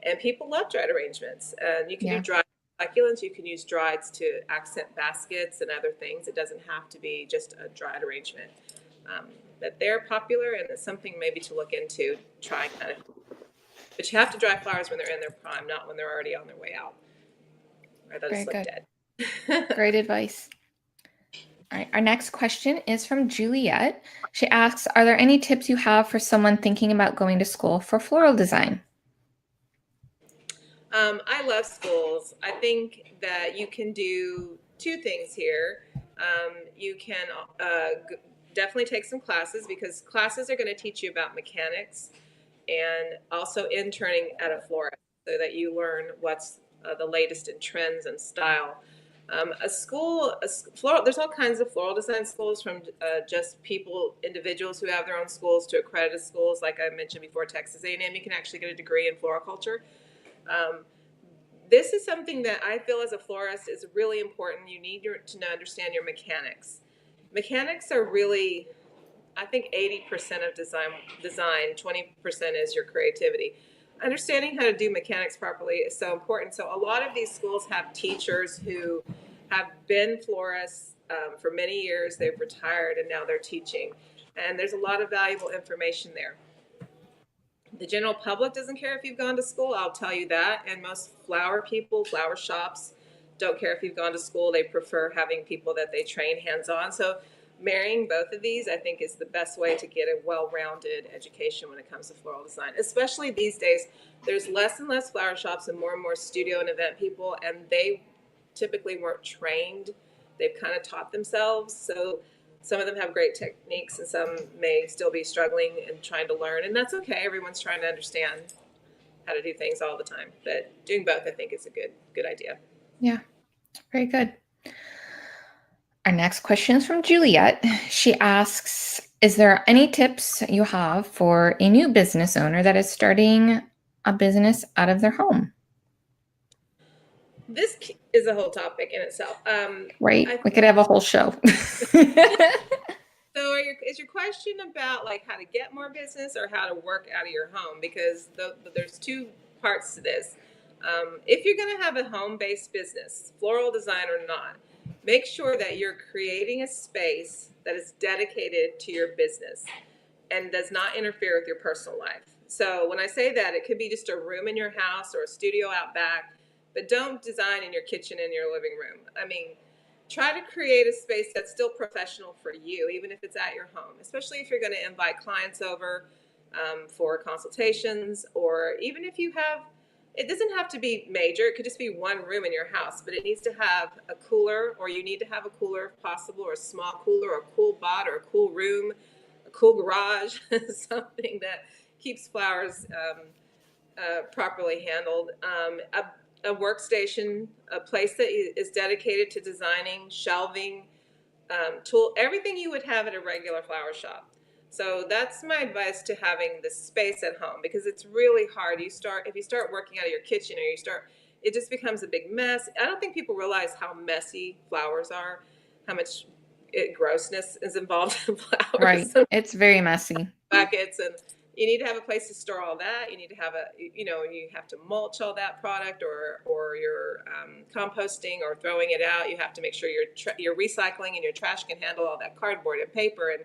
And people love dried arrangements. And you can do dried succulents. You can use drieds to accent baskets and other things. It doesn't have to be just a dried arrangement. But they're popular, and it's something maybe to look into, try kind of. But you have to dry flowers when they're in their prime, not when they're already on their way out. Or they'll just look dead. Great advice. All right, our next question is from Juliet. She asks, are there any tips you have for someone thinking about going to school for floral design? I love schools. I think that you can do two things here. You can definitely take some classes, because classes are going to teach you about mechanics, and also interning at a florist, so that you learn what's the latest in trends and style. A school, floral, there's all kinds of floral design schools, from just individuals who have their own schools, to accredited schools. Like I mentioned before, Texas A&M, you can actually get a degree in floriculture. Um, this is something that I feel as a florist is really important. You need to understand your mechanics. Mechanics are really, I think 80% of design, 20% is your creativity. Understanding how to do mechanics properly is so important. So a lot of these schools have teachers who have been florists for many years. They've retired and now they're teaching. And there's a lot of valuable information there. The general public doesn't care if you've gone to school, I'll tell you that. And most flower people, flower shops, don't care if you've gone to school. They prefer having people that they train hands-on. So marrying both of these, I think, is the best way to get a well-rounded education when it comes to floral design. Especially these days, there's less and less flower shops and more studio and event people, and they typically weren't trained. They've kind of taught themselves. So some of them have great techniques and some may still be struggling and trying to learn, and that's okay. Everyone's trying to understand how to do things all the time, but doing both, I think, is a good idea. Yeah, very good. Our next question is from Juliet. She asks, is there any tips you have for a new business owner that is starting a business out of their home? This is a whole topic in itself. Right? We could have a whole show. So is your question about like how to get more business or how to work out of your home? Because there's two parts to this. If you're going to have a home-based business, floral design or not, make sure that you're creating a space that is dedicated to your business and does not interfere with your personal life. So when I say that, it could be just a room in your house or a studio out back, but don't design in your kitchen and your living room. I mean, try to create a space that's still professional for you, even if it's at your home, especially if you're going to invite clients over for consultations, or even if you have, it doesn't have to be major. It could just be one room in your house, but it needs to have a cooler, or you need to have a cooler if possible, or a small cooler, or a cool bot, or a cool room, a cool garage, something that keeps flowers properly handled. A workstation, a place that is dedicated to designing, shelving, tool, everything you would have at a regular flower shop. So that's my advice to having the space at home, because it's really hard. If you start working out of your kitchen, or it just becomes a big mess. I don't think people realize how messy flowers are, how much grossness is involved in flowers. Right. It's very messy. Buckets, and you need to have a place to store all that. You need to have you have to mulch all that product, or you're composting or throwing it out. You have to make sure you're recycling, and your trash can handle all that cardboard and paper, and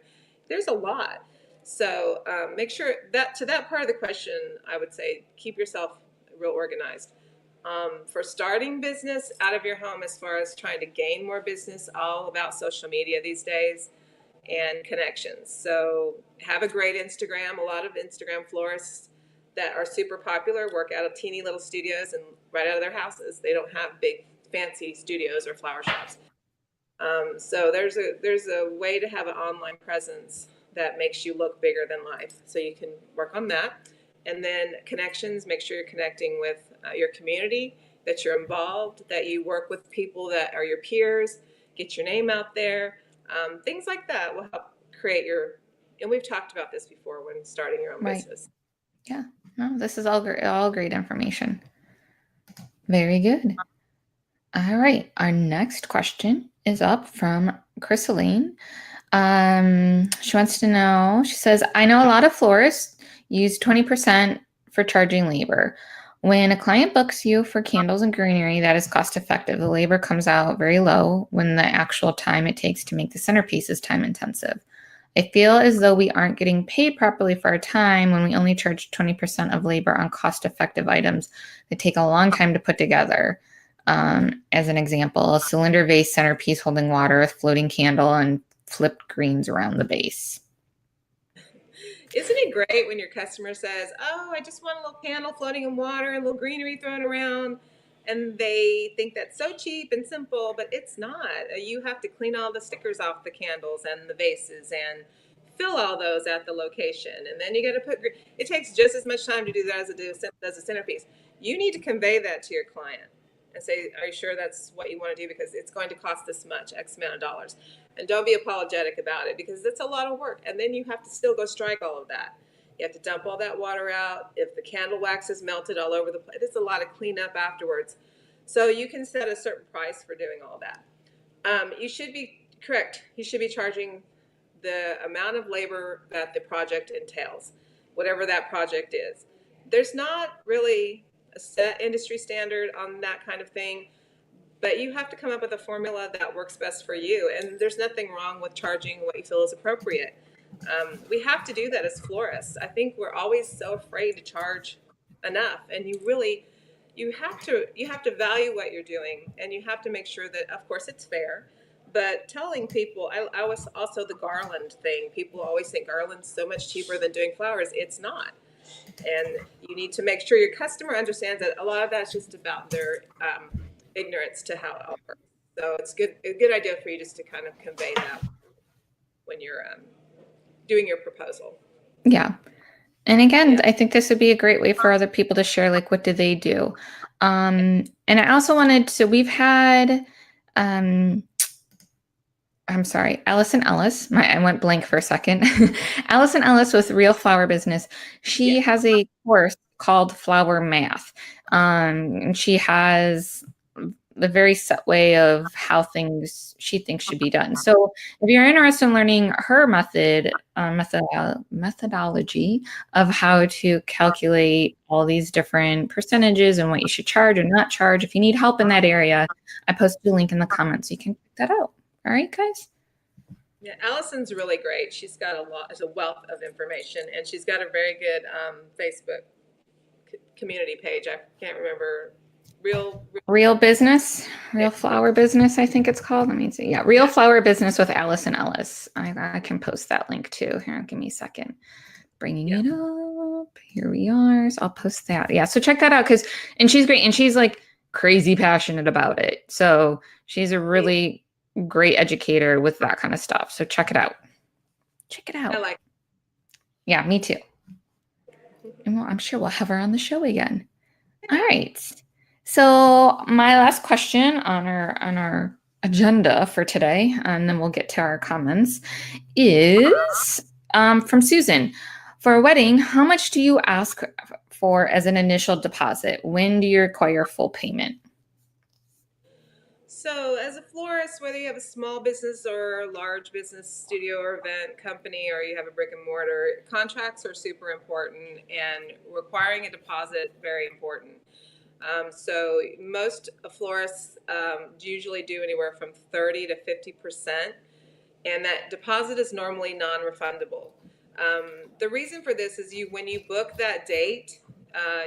there's a lot. So make sure that to that part of the question, I would say keep yourself real organized. For starting business out of your home, as far as trying to gain more business, all about social media these days and connections. So have a great Instagram. A lot of Instagram florists that are super popular work out of teeny little studios and right out of their houses. They don't have big fancy studios or flower shops. So there's a way to have an online presence that makes you look bigger than life. So you can work on that. And then connections, make sure you're connecting with your community, that you're involved, that you work with people that are your peers, get your name out there. Things like that will help create and we've talked about this before when starting your own business. Yeah, no, this is all great information. Very good. All right, our next question is up from Chrysaline. She wants to know, she says, I know a lot of florists use 20% for charging labor. When a client books you for candles and greenery, that is cost effective. The labor comes out very low when the actual time it takes to make the centerpiece is time intensive. I feel as though we aren't getting paid properly for our time when we only charge 20% of labor on cost effective items that take a long time to put together. As an example, a cylinder vase centerpiece holding water with floating candle and flipped greens around the base. Isn't it great when your customer says, oh, I just want a little candle floating in water and a little greenery thrown around, and they think that's so cheap and simple, but it's not. You have to clean all the stickers off the candles and the vases and fill all those at the location, and then you got to it takes just as much time to do that as it does a centerpiece. You need to convey that to your client. and say, are you sure that's what you want to do? Because it's going to cost this much, X amount of dollars. And don't be apologetic about it, because it's a lot of work. And then you have to still go strike all of that. You have to dump all that water out. If the candle wax is melted all over the place, it's a lot of cleanup afterwards. So you can set a certain price for doing all that. You should be correct. You should be charging the amount of labor that the project entails, whatever that project is. There's not really a set industry standard on that kind of thing, but you have to come up with a formula that works best for you. And there's nothing wrong with charging what you feel is appropriate. We have to do that as florists. I think we're always so afraid to charge enough, and you have to value what you're doing, and you have to make sure that, of course, it's fair. But telling people, I was also the garland thing. People always think garland's so much cheaper than doing flowers. It's not. And you need to make sure your customer understands that a lot of that's just about their ignorance to how it all works. So it's a good idea for you just to kind of convey that when you're doing your proposal. Yeah. And again, Yeah. I think this would be a great way for other people to share, like, what do they do? And I also wanted to, we've had, I'm sorry, Allison Ellis. I went blank for a second. Allison Ellis with Real Flower Business. She has a course called Flower Math. And she has the very set way of how things she thinks should be done. So if you're interested in learning her methodology of how to calculate all these different percentages and what you should charge or not charge, if you need help in that area, I posted a link in the comments. You can check that out. All right, guys. Yeah, Allison's really great. She's got a wealth of information, and she's got a very good Facebook community page. I can't remember. Real Business, Real Flower Business, I think it's called. Let me see. Yeah, Real Flower Business with Allison Ellis. I can post that link too. Here, give me a second. Bringing it up. Here we are. So I'll post that. Yeah, so check that out, and she's great, and she's like crazy passionate about it. So she's a really great educator with that kind of stuff. So check it out. Check it out. I like it. Yeah, me too. And I'm sure we'll have her on the show again. All right. So my last question on our agenda for today, and then we'll get to our comments, is from Susan. For a wedding, how much do you ask for as an initial deposit? When do you require full payment? So as a florist, whether you have a small business or a large business, studio or event company, or you have a brick and mortar, contracts are super important, and requiring a deposit, very important. So most florists usually do anywhere from 30 to 50%, and that deposit is normally non-refundable. The reason for this is when you book that date,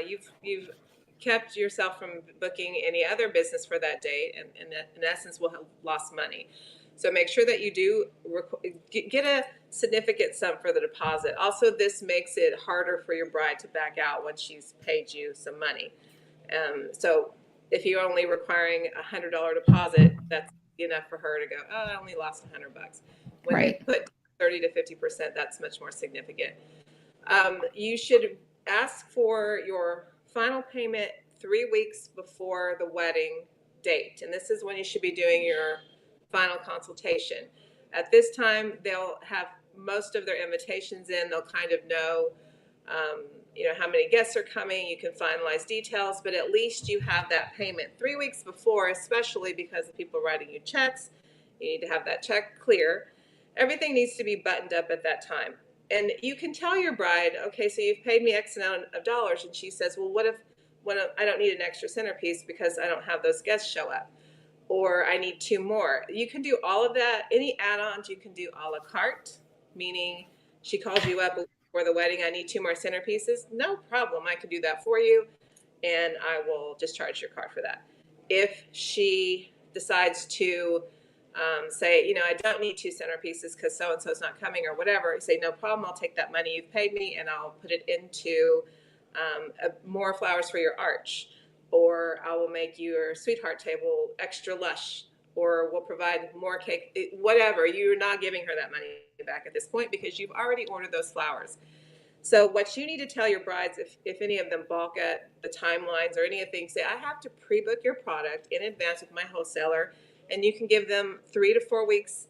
you've kept yourself from booking any other business for that date, and in essence will have lost money. So make sure that you do get a significant sum for the deposit. Also, this makes it harder for your bride to back out when she's paid you some money. So if you're only requiring $100 deposit, that's enough for her to go, oh, I only lost $100. When they put 30 to 50%, that's much more significant. You should ask for your final payment 3 weeks before the wedding date. And this is when you should be doing your final consultation. At this time, they'll have most of their invitations in. They'll kind of know how many guests are coming. You can finalize details, but at least you have that payment 3 weeks before, especially because the people writing you checks, you need to have that check clear. Everything needs to be buttoned up at that time. And you can tell your bride, okay, so you've paid me X amount of dollars. And she says, well, what if when I don't need an extra centerpiece because I don't have those guests show up? Or I need 2 more. You can do all of that. Any add-ons you can do a la carte, meaning she calls you up for the wedding, I need 2 more centerpieces. No problem, I can do that for you, and I will just charge your card for that. If she decides to say, I don't need 2 centerpieces because so-and-so's not coming or whatever, you say, no problem, I'll take that money you've paid me and I'll put it into more flowers for your arch, or I will make your sweetheart table extra lush, or we'll provide more cake, whatever. You're not giving her that money back at this point because you've already ordered those flowers. So what you need to tell your brides, if any of them balk at the timelines or any of things, say, I have to pre-book your product in advance with my wholesaler, and you can give them 3 to 4 weeks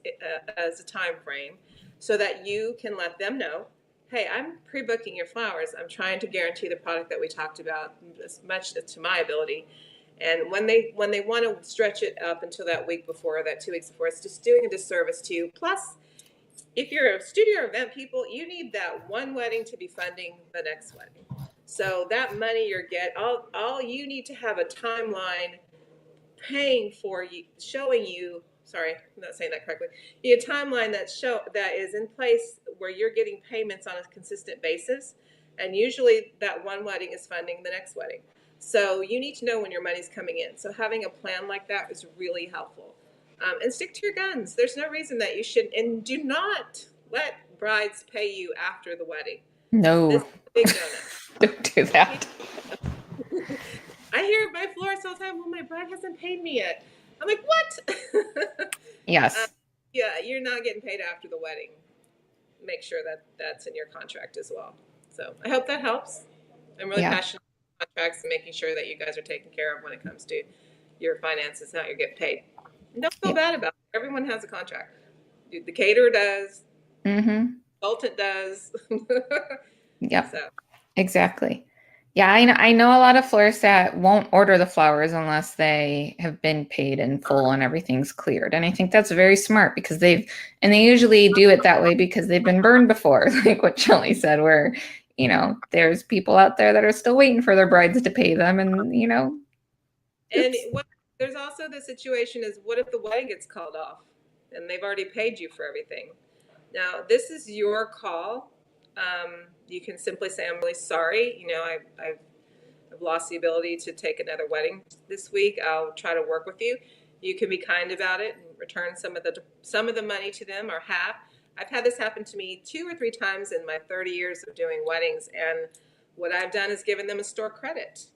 as a time frame so that you can let them know, hey, I'm pre-booking your flowers. I'm trying to guarantee the product that we talked about as much as to my ability. And when they want to stretch it up until that week before, that 2 weeks before, it's just doing a disservice to you. Plus, if you're a studio event people, you need that one wedding to be funding the next wedding. So that money you're all you need to have a timeline paying for you, showing you. Sorry, I'm not saying that correctly. A timeline that is in place where you're getting payments on a consistent basis, and usually that one wedding is funding the next wedding. So you need to know when your money's coming in. So having a plan like that is really helpful. And stick to your guns. There's no reason that you shouldn't. And do not let brides pay you after the wedding. This No, is a big no-no. don't do that. I hear my florist all the time, well, my bride hasn't paid me yet. I'm like, what? Yes. Yeah, you're not getting paid after the wedding. Make sure that that's in your contract as well. So I hope that helps. I'm really passionate about contracts and making sure that you guys are taken care of when it comes to your finances, how you're getting paid. And don't feel bad about it. Everyone has a contract. The caterer does. Mm-hmm. Consultant does. Yep. So. Exactly. Yeah, I know a lot of florists that won't order the flowers unless they have been paid in full and everything's cleared. And I think that's very smart because they usually do it that way because they've been burned before, like what Shelley said, where, there's people out there that are still waiting for their brides to pay them and, And there's also the situation is, what if the wedding gets called off and they've already paid you for everything? Now, this is your call. You can simply say, I'm really sorry. I've lost the ability to take another wedding this week. I'll try to work with you. You can be kind about it and return some of the money to them, or half. I've had this happen to me 2 or 3 times in my 30 years of doing weddings, and what I've done is given them a store credit.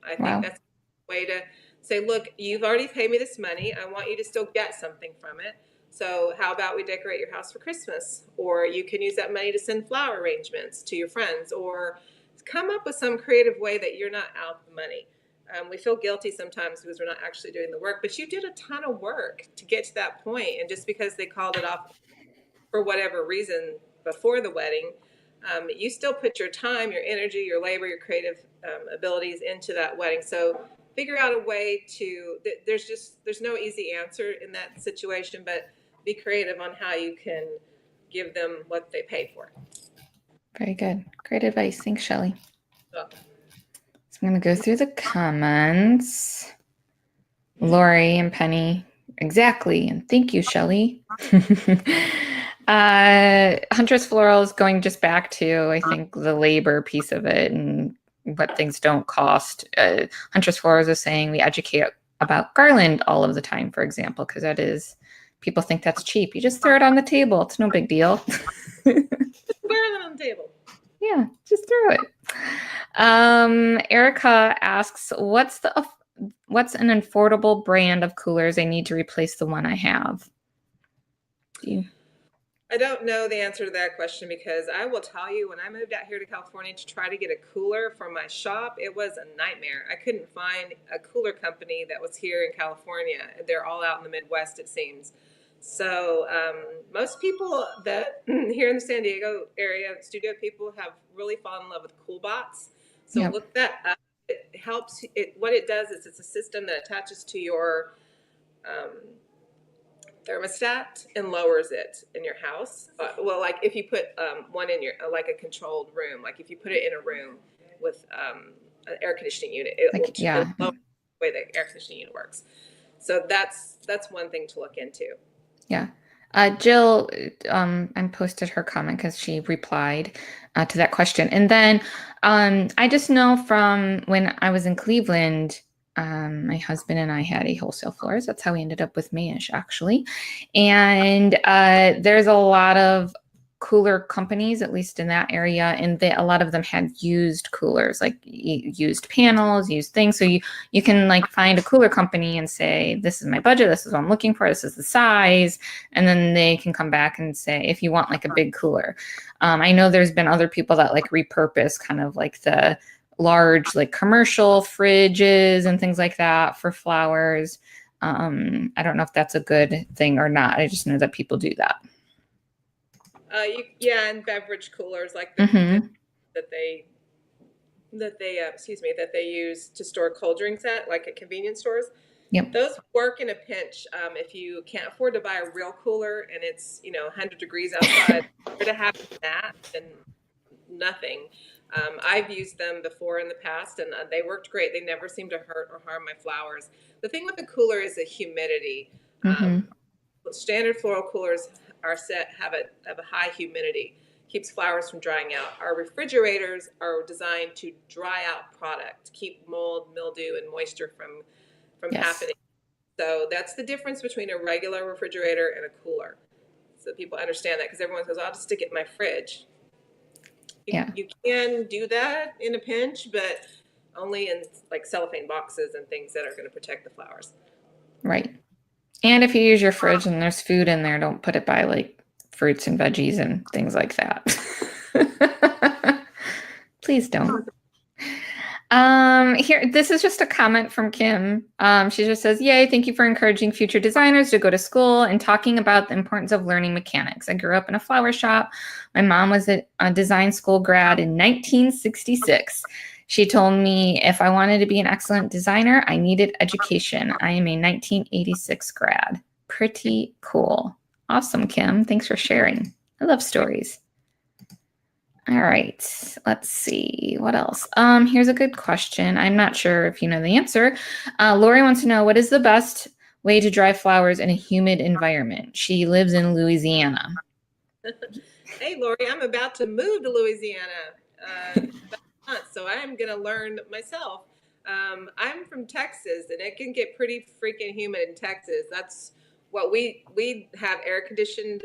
I think that's a way to say, look, you've already paid me this money. I want you to still get something from it. So how about we decorate your house for Christmas? Or you can use that money to send flower arrangements to your friends, or come up with some creative way that you're not out the money. We feel guilty sometimes because we're not actually doing the work, but you did a ton of work to get to that point. And just because they called it off for whatever reason before the wedding, you still put your time, your energy, your labor, your creative abilities into that wedding. So figure out a way to, there's no easy answer in that situation, but be creative on how you can give them what they paid for. Very good. Great advice. Thanks, Shelley. So I'm going to go through the comments. Lori and Penny. Exactly. And thank you, Shelley. Huntress Florals, going just back to, I think, the labor piece of it and what things don't cost. Huntress Florals is saying we educate about garland all of the time, for example, because that is, people think that's cheap. You just throw it on the table. It's no big deal. Garland on the table. Yeah, just throw it. Erica asks, what's an affordable brand of coolers I need to replace the one I have? I don't know the answer to that question, because I will tell you, when I moved out here to California to try to get a cooler for my shop, it was a nightmare. I couldn't find a cooler company that was here in California. They're all out in the Midwest, it seems. So most people that here in the San Diego area, studio people, have really fallen in love with CoolBots. So look that up. It helps. What it does is it's a system that attaches to your thermostat and lowers it in your house. Well, like if you put one in your, like a controlled room, like if you put it in a room with an air conditioning unit, it will lower the way the air conditioning unit works. So that's one thing to look into. Yeah. Jill, I posted her comment because she replied to that question. And then I just know from when I was in Cleveland, my husband and I had a wholesale florist. That's how we ended up with Mayesh, actually. And there's a lot of cooler companies, at least in that area, and a lot of them had used coolers, like used panels, used things. So you can like find a cooler company and say, this is my budget, this is what I'm looking for, this is the size, and then they can come back and say if you want like a big cooler. I know there's been other people that like repurpose kind of like the large like commercial fridges and things like that for flowers. I don't know if that's a good thing or not. I just know that people do that. Yeah, and beverage coolers like that they that they use to store cold drinks like at convenience stores. Yep. Those work in a pinch. If you can't afford to buy a real cooler and it's 100 degrees outside, to have that than nothing. I've used them before in the past, and they worked great. They never seemed to hurt or harm my flowers. The thing with the cooler is the humidity. Standard floral coolers have a high humidity, keeps flowers from drying out. Our refrigerators are designed to dry out product, keep mold, mildew, and moisture from happening. So that's the difference between a regular refrigerator and a cooler. So people understand that, because everyone says, I'll just stick it in my fridge. You can do that in a pinch, but only in like cellophane boxes and things that are going to protect the flowers. Right. And if you use your fridge and there's food in there, don't put it by like fruits and veggies and things like that. Please don't. Here, this is just a comment from Kim. She just says, yay, thank you for encouraging future designers to go to school and talking about the importance of learning mechanics. I grew up in a flower shop. My mom was a design school grad in 1966. She told me if I wanted to be an excellent designer, I needed education. I am a 1986 grad. Pretty cool. Awesome, Kim. Thanks for sharing. I love stories. All right, let's see what else. Here's a good question. I'm not sure if you know the answer. Lori wants to know, what is the best way to dry flowers in a humid environment? She lives in Louisiana. Hey, Lori, I'm about to move to Louisiana, so I'm going to learn myself. I'm from Texas, and it can get pretty freaking humid in Texas. That's what we have air-conditioned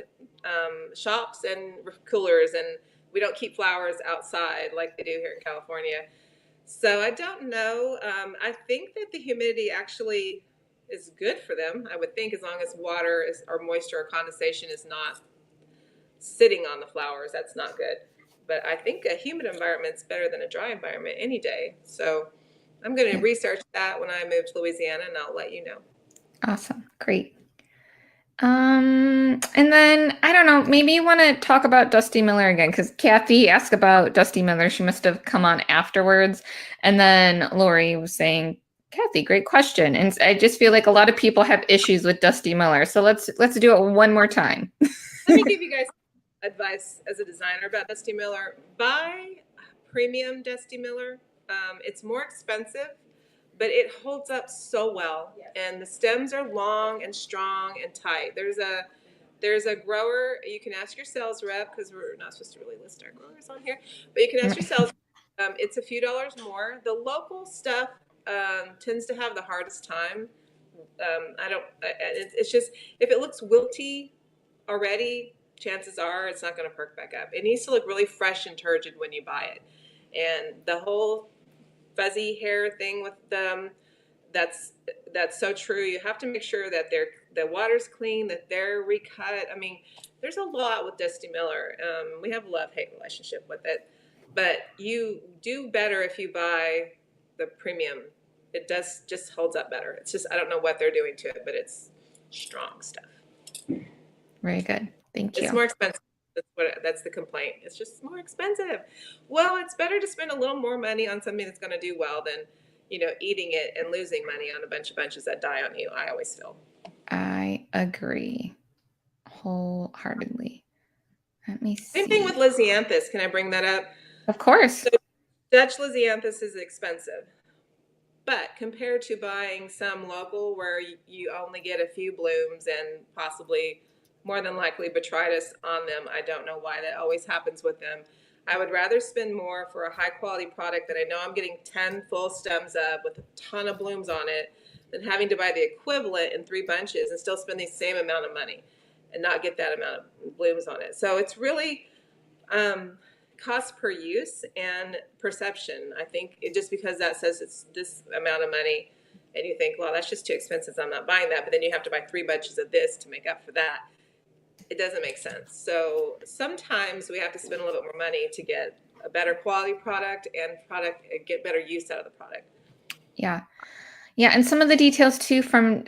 shops and coolers, and we don't keep flowers outside like they do here in California. So I don't know. I think that the humidity actually is good for them, I would think, as long as water or moisture or condensation is not sitting on the flowers. That's not good. But I think a humid environment's better than a dry environment any day. So I'm going to research that when I move to Louisiana, and I'll let you know. Awesome. Great. And then, I don't know, maybe you want to talk about Dusty Miller again, because Kathy asked about Dusty Miller. She must have come on afterwards. And then Lori was saying, Kathy, great question. And I just feel like a lot of people have issues with Dusty Miller. So let's do it one more time. Let me give you guys advice as a designer about Dusty Miller. Buy premium Dusty Miller. It's more expensive, but it holds up so well. Yes. And the stems are long and strong and tight. There's a grower, you can ask your sales rep, because we're not supposed to really list our growers on here, but you can ask your sales rep. It's a few dollars more. The local stuff tends to have the hardest time. It's just, if it looks wilty already, chances are it's not going to perk back up. It needs to look really fresh and turgid when you buy it. And the whole fuzzy hair thing with them, that's so true. You have to make sure that the water's clean, that they're recut. I mean, there's a lot with Dusty Miller. We have a love-hate relationship with it, but you do better if you buy the premium. It just holds up better. It's just, I don't know what they're doing to it, but it's strong stuff. Very good. Thank you. It's more expensive. That's the complaint. It's just more expensive. Well, it's better to spend a little more money on something that's going to do well than, eating it and losing money on a bunch of bunches that die on you. I always feel. I agree wholeheartedly. Let me see. Same thing with Lysianthus. Can I bring that up? Of course. So Dutch Lysianthus is expensive, but compared to buying some local where you only get a few blooms and possibly more than likely botrytis on them, I don't know why that always happens with them. I would rather spend more for a high quality product that I know I'm getting 10 full stems of with a ton of blooms on it than having to buy the equivalent in 3 bunches and still spend the same amount of money. and not get that amount of blooms on it. So it's really cost per use and perception. I think just because that says it's this amount of money, and you think, well, that's just too expensive, so I'm not buying that. But then you have to buy 3 bunches of this to make up for that. It doesn't make sense. So sometimes we have to spend a little bit more money to get a better quality product and get better use out of the product. Yeah. Yeah, and some of the details too from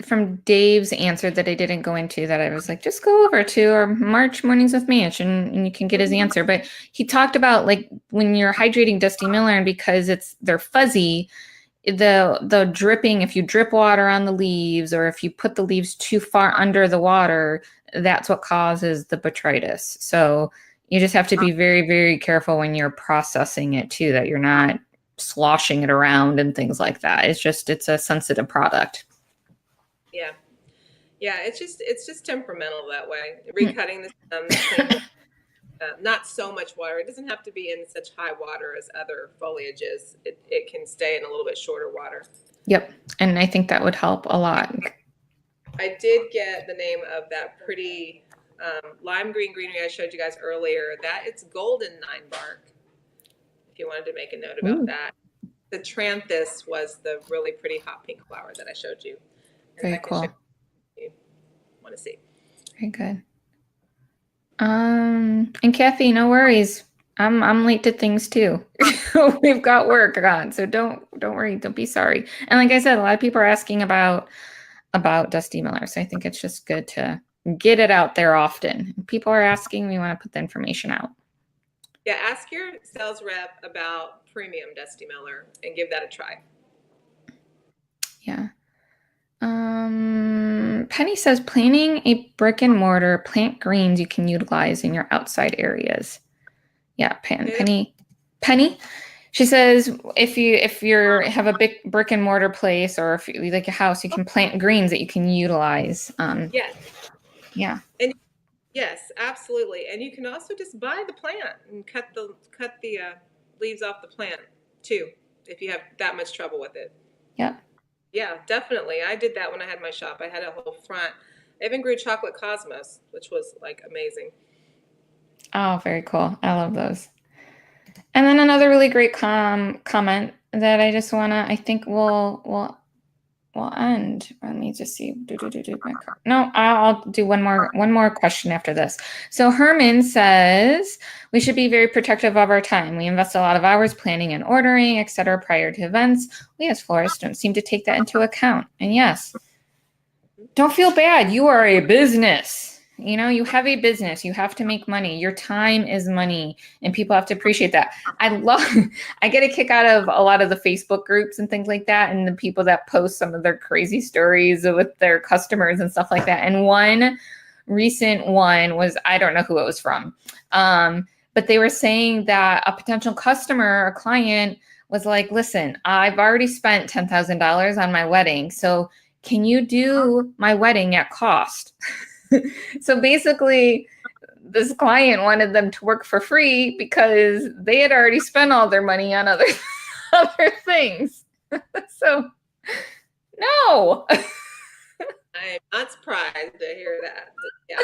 Dave's answer that I didn't go into, that I was like, just go over to our March Mornings with Mayesh, and you can get his answer. But he talked about, like, when you're hydrating dusty mullein, because they're fuzzy, the dripping, if you drip water on the leaves, or if you put the leaves too far under the water, that's what causes the botrytis. So you just have to be very, very careful when you're processing it too, that you're not sloshing it around and things like that. It's a sensitive product. Yeah. Yeah, it's just temperamental that way. Recutting the stems, not so much water. It doesn't have to be in such high water as other foliages. It can stay in a little bit shorter water. Yep, and I think that would help a lot. I did get the name of that pretty lime green greenery I showed you guys earlier. That it's golden 9-bark. If you wanted to make a note about that. The Tranthus was the really pretty hot pink flower that I showed you. Very cool. If you want to see. Very good. And Kathy, no worries. I'm late to things too. We've got work on, so don't worry. Don't be sorry. And like I said, a lot of people are asking about dusty miller, so I think it's just good to get it out there often. People are asking, we want to put the information out. Yeah, ask your sales rep about premium dusty miller and give that a try. Yeah. Penny says, planting a brick and mortar, plant greens you can utilize in your outside areas. Yeah, Penny. She says, if you have a big brick and mortar place, or if you like a house, you can plant greens that you can utilize. Yes. Yeah. And yes, absolutely. And you can also just buy the plant and cut the leaves off the plant too, if you have that much trouble with it. Yep. Yeah, definitely. I did that when I had my shop. I had a whole front. I even grew chocolate cosmos, which was like amazing. Oh, very cool. I love those. And then another really great comment that I just wanna, I think we'll end. Let me just see. No, I'll do one more question after this. So Herman says, we should be very protective of our time. We invest a lot of hours planning and ordering, etc., prior to events. We as florists don't seem to take that into account. And yes, don't feel bad. You are a business. You have a business. You have to make money. Your time is money, and people have to appreciate that. I get a kick out of a lot of the Facebook groups and things like that, and the people that post some of their crazy stories with their customers and stuff like that. And one recent one was, I don't know who it was from, but they were saying that a potential customer or client was like, listen, I've already spent $10,000 on my wedding, so can you do my wedding at cost? So basically, this client wanted them to work for free because they had already spent all their money on other things. So, no. I'm not surprised to hear that. Yeah.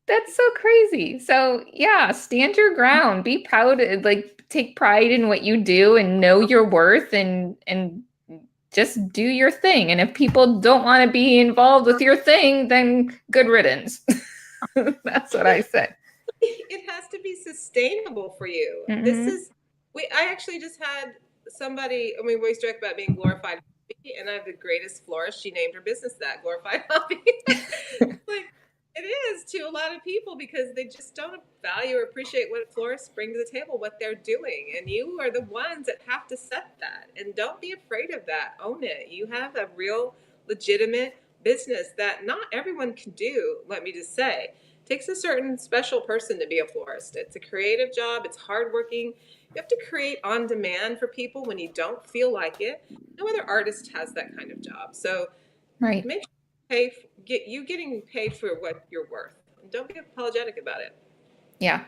That's so crazy. So, yeah, stand your ground. Be proud. Like, take pride in what you do and know your worth, and just do your thing. And if people don't want to be involved with your thing, then good riddance. That's what I say. It has to be sustainable for you. I actually just had somebody, we always joke about being glorified hobby, and I have the greatest florist. She named her business that, glorified hobby. Like, it is to a lot of people, because they just don't value or appreciate what florists bring to the table, what they're doing. And you are the ones that have to set that. And don't be afraid of that. Own it. You have a real legitimate business that not everyone can do, let me just say. It takes a certain special person to be a florist. It's a creative job. It's hardworking. You have to create on demand for people when you don't feel like it. No other artist has that kind of job. So right. Make sure you getting paid for what you're worth. And don't be apologetic about it. Yeah,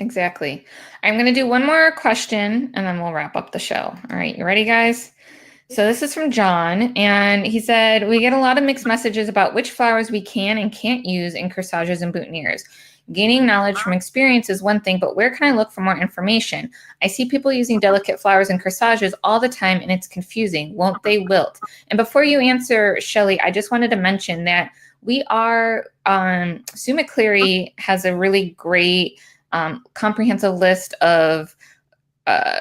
exactly. I'm going to do one more question, and then we'll wrap up the show. All right, you ready, guys? So this is from John, and he said, we get a lot of mixed messages about which flowers we can and can't use in corsages and boutonnieres. Gaining knowledge from experience is one thing, but where can I look for more information? I see people using delicate flowers in corsages all the time, and it's confusing. Won't they wilt? And before you answer, Shelley, I just wanted to mention that we are, Sue McCleary has a really great comprehensive list of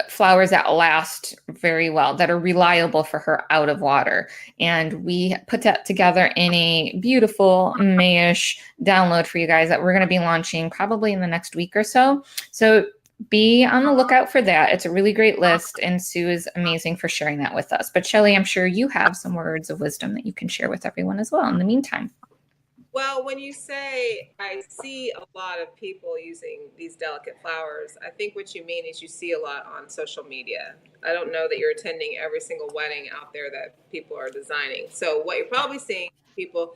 flowers that last very well, that are reliable for her out of water. And we put that together in a beautiful Mayesh download for you guys that we're going to be launching probably in the next week or so. So be on the lookout for that. It's a really great list, and Sue is amazing for sharing that with us. But Shelley, I'm sure you have some words of wisdom that you can share with everyone as well in the meantime. Well, when you say I see a lot of people using these delicate flowers, I think what you mean is you see a lot on social media. I don't know that you're attending every single wedding out there that people are designing. So what you're probably seeing is people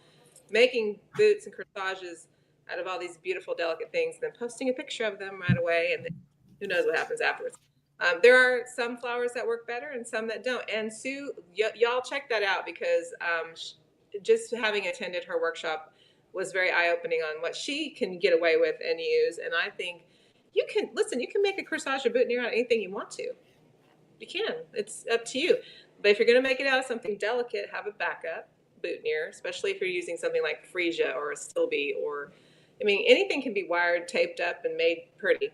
making boots and corsages out of all these beautiful, delicate things, and then posting a picture of them right away, and then who knows what happens afterwards. There are some flowers that work better and some that don't. And Sue, y'all check that out, because just having attended her workshop was very eye-opening on what she can get away with and use. And I think you can make a corsage or boutonniere out of anything you want to. You can. It's up to you. But if you're going to make it out of something delicate, have a backup boutonniere, especially if you're using something like freesia or a stilby, or, I mean, anything can be wired, taped up, and made pretty.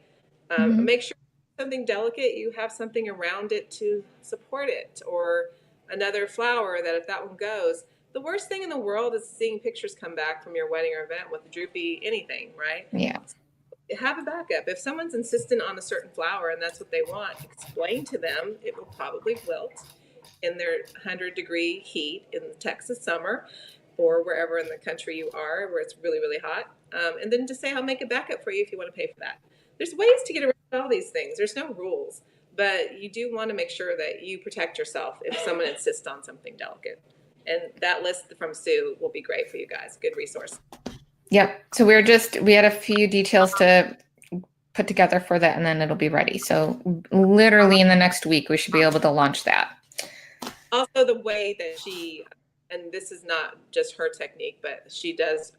Make sure something delicate, you have something around it to support it, or another flower that if that one goes. The worst thing in the world is seeing pictures come back from your wedding or event with a droopy anything, right? Yeah. Have a backup. If someone's insistent on a certain flower and that's what they want, explain to them it will probably wilt in their 100-degree heat in the Texas summer, or wherever in the country you are where it's really, really hot. And then just say, I'll make a backup for you if you want to pay for that. There's ways to get around all these things. There's no rules, but you do want to make sure that you protect yourself if someone insists on something delicate. And that list from Sue will be great for you guys. Good resource. Yep. So we had a few details to put together for that, and then it'll be ready. So literally in the next week, we should be able to launch that. Also, the way that and this is not just her technique, but she does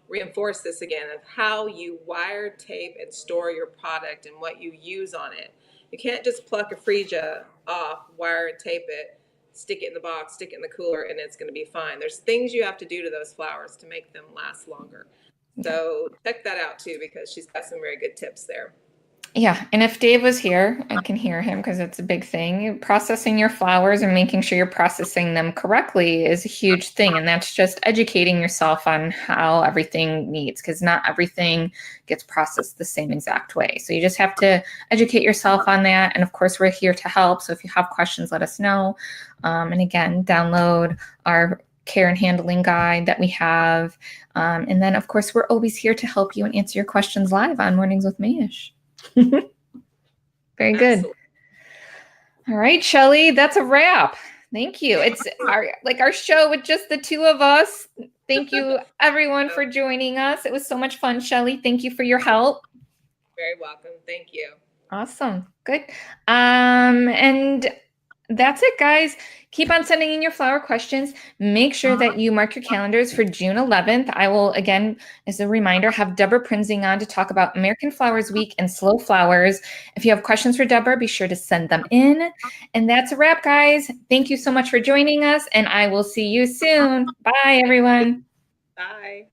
reinforce this again, of how you wire, tape, and store your product and what you use on it. You can't just pluck a freesia off, wire and tape it, stick it in the box, stick it in the cooler, and it's going to be fine. There's things you have to do to those flowers to make them last longer. So check that out too, because she's got some very good tips there. Yeah. And if Dave was here, I can hear him because it's a big thing. Processing your flowers and making sure you're processing them correctly is a huge thing. And that's just educating yourself on how everything needs, because not everything gets processed the same exact way. So you just have to educate yourself on that. And of course, we're here to help. So if you have questions, let us know. And again, download our care and handling guide that we have. And then, of course, we're always here to help you and answer your questions live on Mornings with Mayesh. Very good. Absolutely. All right, Shelley, that's a wrap. Thank you. It's our show with just the two of us. Thank you, everyone, for joining us. It was so much fun, Shelley. Thank you for your help. Very welcome. Thank you. Awesome. Good. And that's it, guys. Keep on sending in your flower questions. Make sure that you mark your calendars for June 11th. I will, again, as a reminder, have Debra Prinzing on to talk about American Flowers Week and slow flowers. If you have questions for Debra, be sure to send them in. And that's a wrap, guys. Thank you so much for joining us, and I will see you soon. Bye, everyone. Bye.